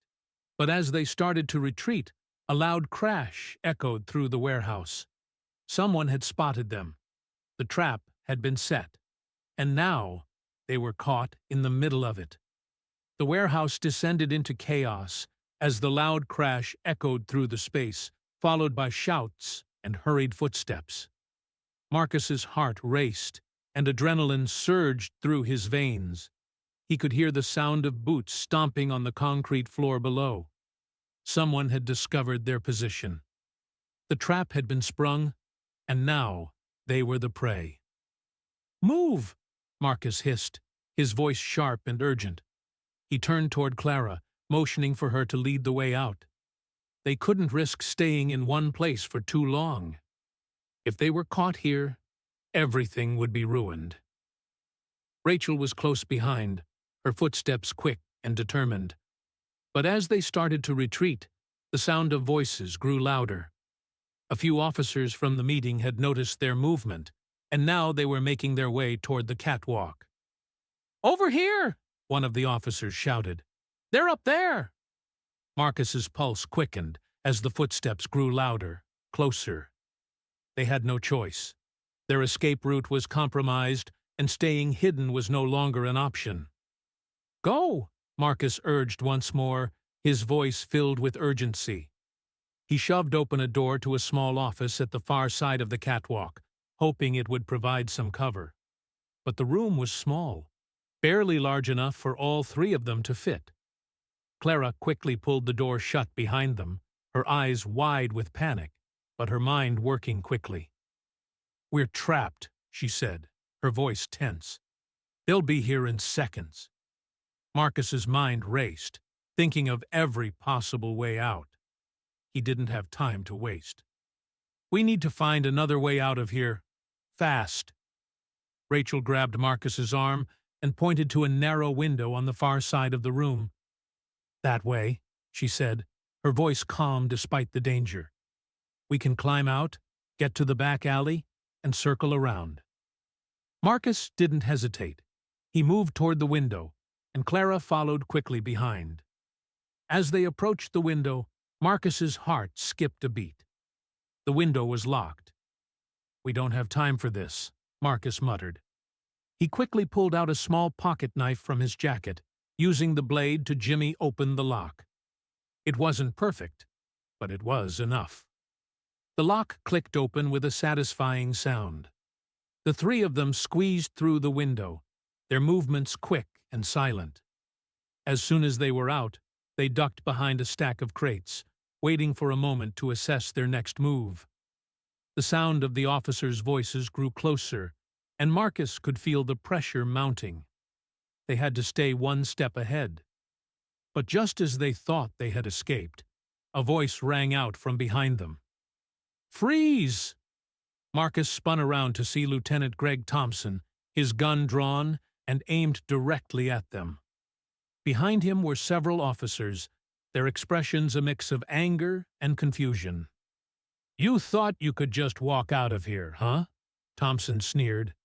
But as they started to retreat, a loud crash echoed through the warehouse. Someone had spotted them. The trap had been set, and now they were caught in the middle of it. The warehouse descended into chaos as the loud crash echoed through the space, followed by shouts and hurried footsteps. Marcus's heart raced, and adrenaline surged through his veins. He could hear the sound of boots stomping on the concrete floor below. Someone had discovered their position. The trap had been sprung, and now they were the prey. "Move!" Marcus hissed, his voice sharp and urgent. He turned toward Clara, motioning for her to lead the way out. They couldn't risk staying in one place for too long. If they were caught here, everything would be ruined. Rachel was close behind, her footsteps quick and determined. But as they started to retreat, the sound of voices grew louder. A few officers from the meeting had noticed their movement, and now they were making their way toward the catwalk. "Over here!" one of the officers shouted. "They're up there!" Marcus's pulse quickened as the footsteps grew louder, closer. They had no choice. Their escape route was compromised, and staying hidden was no longer an option. "Go!" Marcus urged once more, his voice filled with urgency. He shoved open a door to a small office at the far side of the catwalk, hoping it would provide some cover. But the room was small, barely large enough for all three of them to fit. Clara quickly pulled the door shut behind them, her eyes wide with panic, but her mind working quickly. "We're trapped," she said, her voice tense. "They'll be here in seconds." Marcus's mind raced, thinking of every possible way out. He didn't have time to waste. "We need to find another way out of here. Fast." Rachel grabbed Marcus's arm and pointed to a narrow window on the far side of the room. "That way," she said, her voice calm despite the danger. "We can climb out, get to the back alley, and circle around." Marcus didn't hesitate. He moved toward the window, and Clara followed quickly behind. As they approached the window, Marcus's heart skipped a beat. The window was locked. "We don't have time for this," Marcus muttered. He quickly pulled out a small pocket knife from his jacket, using the blade to jimmy open the lock. It wasn't perfect, but it was enough. The lock clicked open with a satisfying sound. The three of them squeezed through the window, their movements quick and silent. As soon as they were out, they ducked behind a stack of crates, waiting for a moment to assess their next move. The sound of the officers' voices grew closer, and Marcus could feel the pressure mounting. They had to stay one step ahead. But just as they thought they had escaped, a voice rang out from behind them. "Freeze!" Marcus spun around to see Lieutenant Greg Thompson, his gun drawn and aimed directly at them. Behind him were several officers, their expressions a mix of anger and confusion. "You thought you could just walk out of here, huh?" Thompson sneered.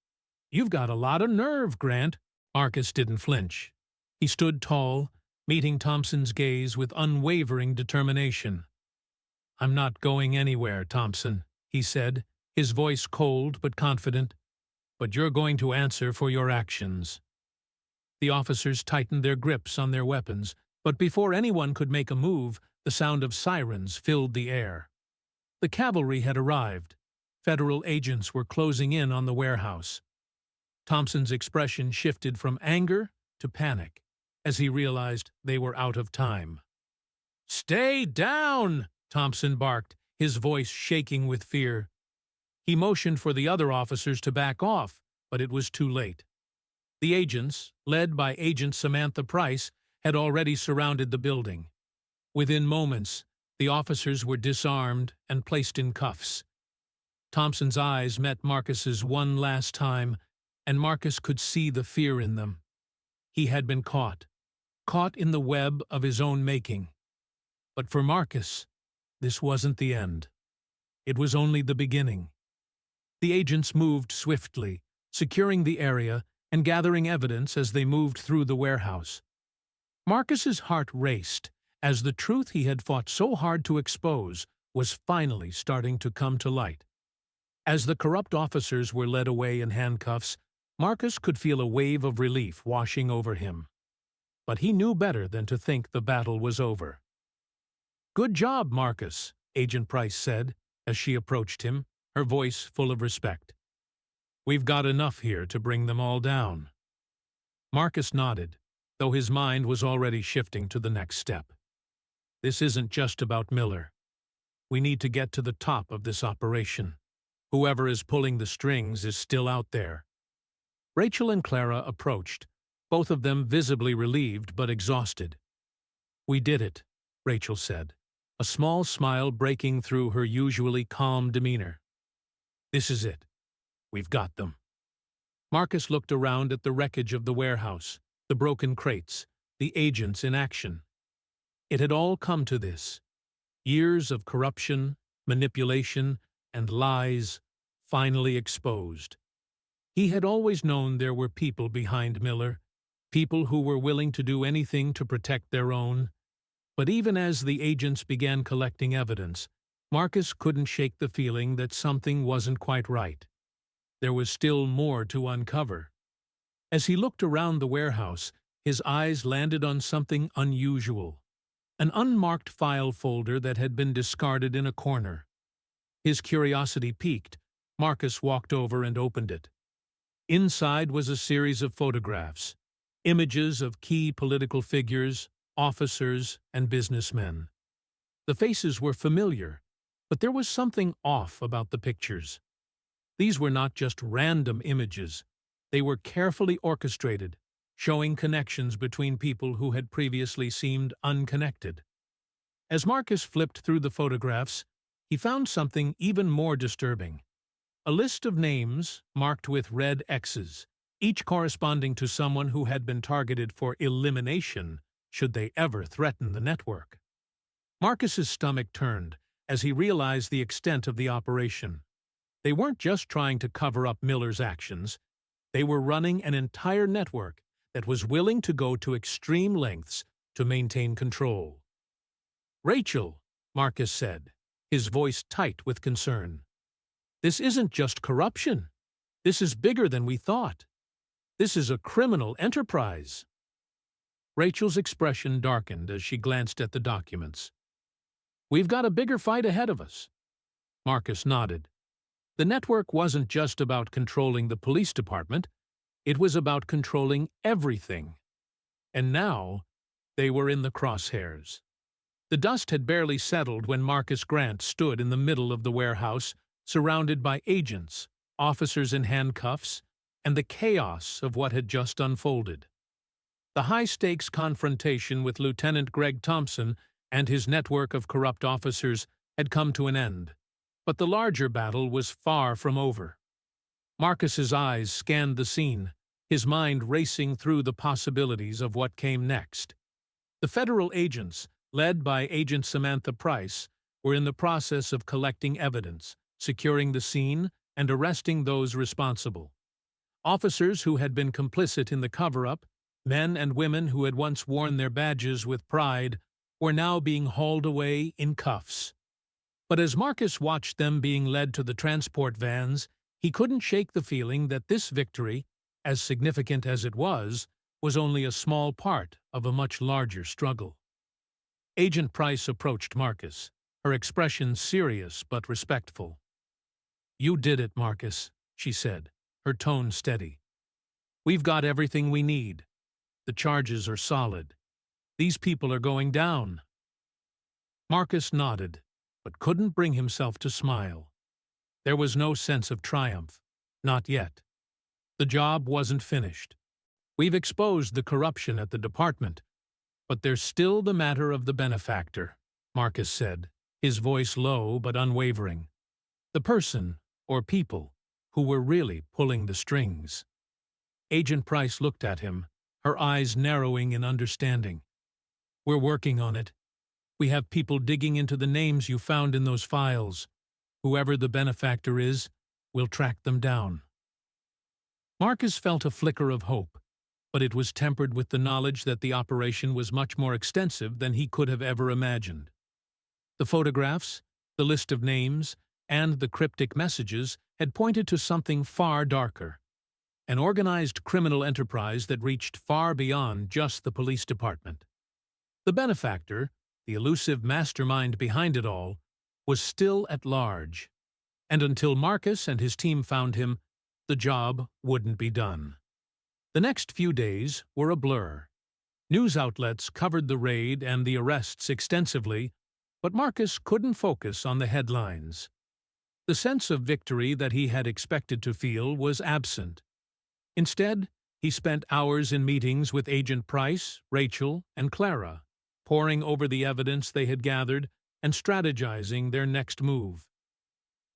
"You've got a lot of nerve, Grant." Marcus didn't flinch. He stood tall, meeting Thompson's gaze with unwavering determination. "I'm not going anywhere, Thompson," he said, his voice cold but confident. "But you're going to answer for your actions." The officers tightened their grips on their weapons, but before anyone could make a move, the sound of sirens filled the air. The cavalry had arrived. Federal agents were closing in on the warehouse. Thompson's expression shifted from anger to panic as he realized they were out of time. "Stay down!" Thompson barked, his voice shaking with fear. He motioned for the other officers to back off, but it was too late. The agents, led by Agent Samantha Price, had already surrounded the building. Within moments, the officers were disarmed and placed in cuffs. Thompson's eyes met Marcus's one last time, and Marcus could see the fear in them. He had been caught in the web of his own making. But for Marcus, this wasn't the end. It was only the beginning. The agents moved swiftly, securing the area and gathering evidence as they moved through the warehouse. Marcus's heart raced as the truth he had fought so hard to expose was finally starting to come to light. As the corrupt officers were led away in handcuffs, Marcus could feel a wave of relief washing over him. But he knew better than to think the battle was over. "Good job, Marcus," Agent Price said as she approached him, her voice full of respect. "We've got enough here to bring them all down." Marcus nodded, though his mind was already shifting to the next step. "This isn't just about Miller. We need to get to the top of this operation. Whoever is pulling the strings is still out there." Rachel and Clara approached, both of them visibly relieved but exhausted. "We did it," Rachel said, a small smile breaking through her usually calm demeanor. "This is it. We've got them." Marcus looked around at the wreckage of the warehouse, the broken crates, the agents in action. It had all come to this. Years of corruption, manipulation, and lies finally exposed. He had always known there were people behind Miller, people who were willing to do anything to protect their own. But even as the agents began collecting evidence, Marcus couldn't shake the feeling that something wasn't quite right. There was still more to uncover. As he looked around the warehouse, his eyes landed on something unusual. An unmarked file folder that had been discarded in a corner. His curiosity piqued. Marcus walked over and opened it. Inside was a series of photographs, images of key political figures, officers, and businessmen. The faces were familiar, but there was something off about the pictures. These were not just random images. They were carefully orchestrated, showing connections between people who had previously seemed unconnected. As Marcus flipped through the photographs, he found something even more disturbing. A list of names marked with red X's, each corresponding to someone who had been targeted for elimination should they ever threaten the network. Marcus's stomach turned as he realized the extent of the operation. They weren't just trying to cover up Miller's actions. They were running an entire network that was willing to go to extreme lengths to maintain control. "Rachel," Marcus said, his voice tight with concern. "This isn't just corruption. This is bigger than we thought. This is a criminal enterprise." Rachel's expression darkened as she glanced at the documents. "We've got a bigger fight ahead of us." Marcus nodded. The network wasn't just about controlling the police department, it was about controlling everything. And now, they were in the crosshairs. The dust had barely settled when Marcus Grant stood in the middle of the warehouse, surrounded by agents, officers in handcuffs, and the chaos of what had just unfolded. The high-stakes confrontation with Lieutenant Greg Thompson and his network of corrupt officers had come to an end, but the larger battle was far from over. Marcus's eyes scanned the scene, his mind racing through the possibilities of what came next. The federal agents, led by Agent Samantha Price, were in the process of collecting evidence, securing the scene, and arresting those responsible. Officers who had been complicit in the cover-up, men and women who had once worn their badges with pride, were now being hauled away in cuffs. But as Marcus watched them being led to the transport vans, he couldn't shake the feeling that this victory, as significant as it was only a small part of a much larger struggle. Agent Price approached Marcus, her expression serious but respectful. "You did it, Marcus," she said, her tone steady. "We've got everything we need. The charges are solid. These people are going down." Marcus nodded, but couldn't bring himself to smile. There was no sense of triumph. Not yet. The job wasn't finished. "We've exposed the corruption at the department, but there's still the matter of the benefactor," Marcus said, his voice low but unwavering. "The person, or people, who were really pulling the strings." Agent Price looked at him, her eyes narrowing in understanding. "We're working on it. We have people digging into the names you found in those files. Whoever the benefactor is, we'll track them down." Marcus felt a flicker of hope, but it was tempered with the knowledge that the operation was much more extensive than he could have ever imagined. The photographs, the list of names, and the cryptic messages had pointed to something far darker, an organized criminal enterprise that reached far beyond just the police department. The benefactor, the elusive mastermind behind it all, was still at large, and until Marcus and his team found him, the job wouldn't be done. The next few days were a blur. News outlets covered the raid and the arrests extensively, but Marcus couldn't focus on the headlines. The sense of victory that he had expected to feel was absent. Instead, he spent hours in meetings with Agent Price, Rachel, and Clara, poring over the evidence they had gathered and strategizing their next move.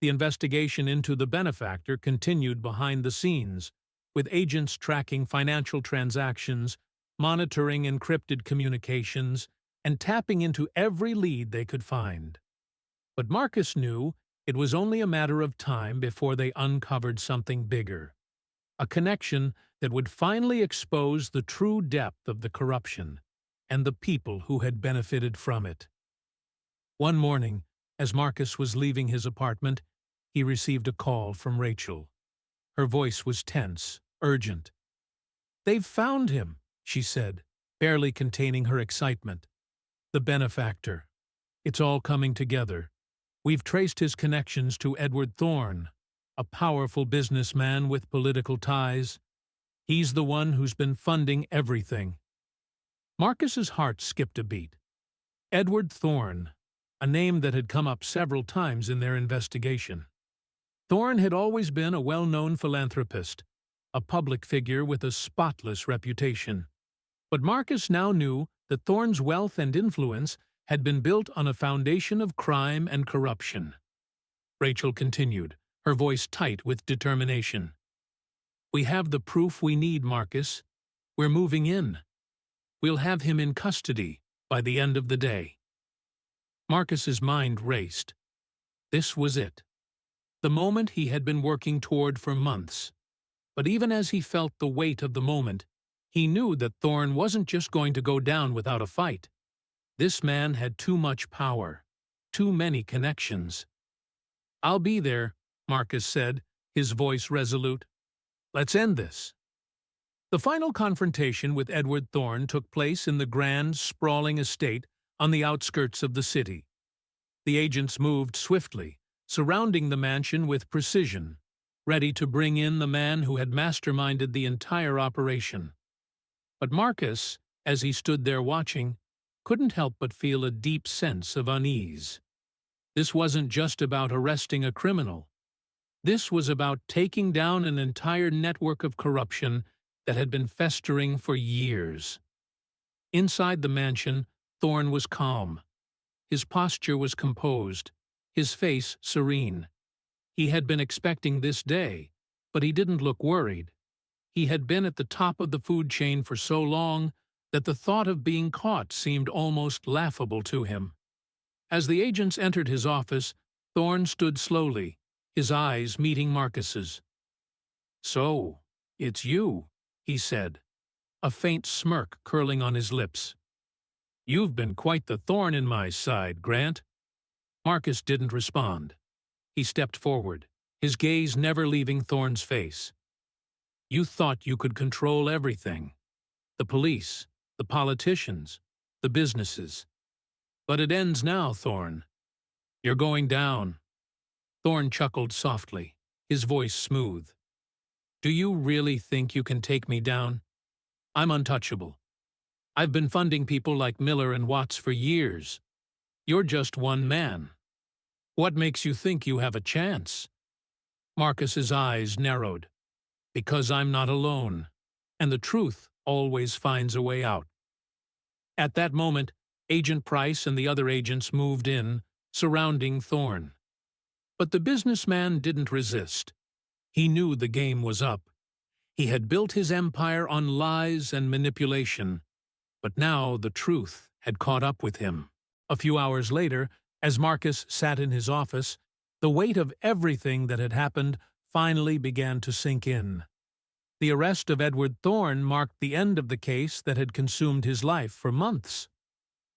The investigation into the benefactor continued behind the scenes, with agents tracking financial transactions, monitoring encrypted communications, and tapping into every lead they could find. But Marcus knew it was only a matter of time before they uncovered something bigger, a connection that would finally expose the true depth of the corruption and the people who had benefited from it. One morning, as Marcus was leaving his apartment, he received a call from Rachel. Her voice was tense, urgent. "They've found him," she said, barely containing her excitement. "The benefactor. It's all coming together. We've traced his connections to Edward Thorne, a powerful businessman with political ties. He's the one who's been funding everything." Marcus's heart skipped a beat. Edward Thorne, a name that had come up several times in their investigation. Thorne had always been a well-known philanthropist, a public figure with a spotless reputation. But Marcus now knew that Thorne's wealth and influence had been built on a foundation of crime and corruption. Rachel continued, her voice tight with determination. "We have the proof we need, Marcus. We're moving in. We'll have him in custody by the end of the day." Marcus's mind raced. This was it. The moment he had been working toward for months. But even as he felt the weight of the moment, he knew that Thorne wasn't just going to go down without a fight. This man had too much power, too many connections. "I'll be there," Marcus said, his voice resolute. "Let's end this." The final confrontation with Edward Thorne took place in the grand, sprawling estate on the outskirts of the city. The agents moved swiftly, surrounding the mansion with precision, ready to bring in the man who had masterminded the entire operation. But Marcus, as he stood there watching, couldn't help but feel a deep sense of unease. This wasn't just about arresting a criminal. This was about taking down an entire network of corruption that had been festering for years. Inside the mansion, Thorne was calm. His posture was composed, his face serene. He had been expecting this day, but he didn't look worried. He had been at the top of the food chain for so long that the thought of being caught seemed almost laughable to him. As the agents entered his office, Thorne stood slowly, his eyes meeting Marcus's. "So, it's you," he said, a faint smirk curling on his lips. "You've been quite the thorn in my side, Grant." Marcus didn't respond. He stepped forward, his gaze never leaving Thorne's face. "You thought you could control everything. The police, the politicians, the businesses. But it ends now, Thorne. You're going down." Thorne chuckled softly, his voice smooth. "Do you really think you can take me down? I'm untouchable. I've been funding people like Miller and Watts for years. You're just one man. What makes you think you have a chance?" Marcus's eyes narrowed. "Because I'm not alone, and the truth always finds a way out." At that moment, Agent Price and the other agents moved in, surrounding Thorne. But the businessman didn't resist. He knew the game was up. He had built his empire on lies and manipulation, but now the truth had caught up with him. A few hours later, as Marcus sat in his office, the weight of everything that had happened finally began to sink in. The arrest of Edward Thorne marked the end of the case that had consumed his life for months.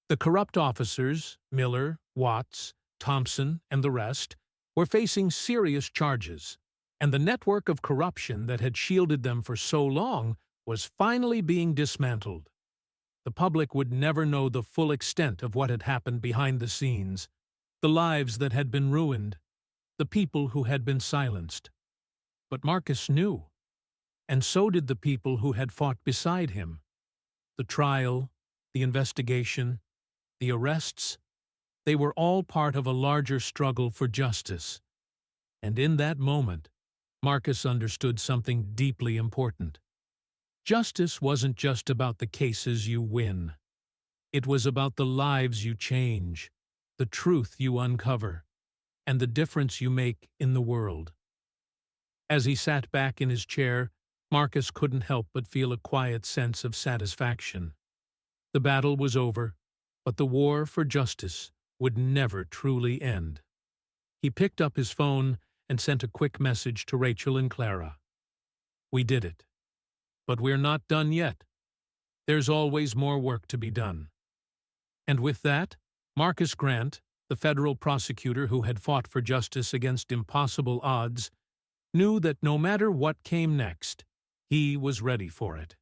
The corrupt officers, Miller, Watts, Thompson, and the rest, were facing serious charges, and the network of corruption that had shielded them for so long was finally being dismantled. The public would never know the full extent of what had happened behind the scenes, the lives that had been ruined, the people who had been silenced. But Marcus knew, and so did the people who had fought beside him. The trial, the investigation, the arrests, they were all part of a larger struggle for justice. And in that moment, Marcus understood something deeply important. Justice wasn't just about the cases you win. It was about the lives you change, the truth you uncover, and the difference you make in the world. As he sat back in his chair, Marcus couldn't help but feel a quiet sense of satisfaction. The battle was over, but the war for justice would never truly end. He picked up his phone and sent a quick message to Rachel and Clara. "We did it. But we're not done yet. There's always more work to be done." And with that, Marcus Grant, the federal prosecutor who had fought for justice against impossible odds, knew that no matter what came next, he was ready for it.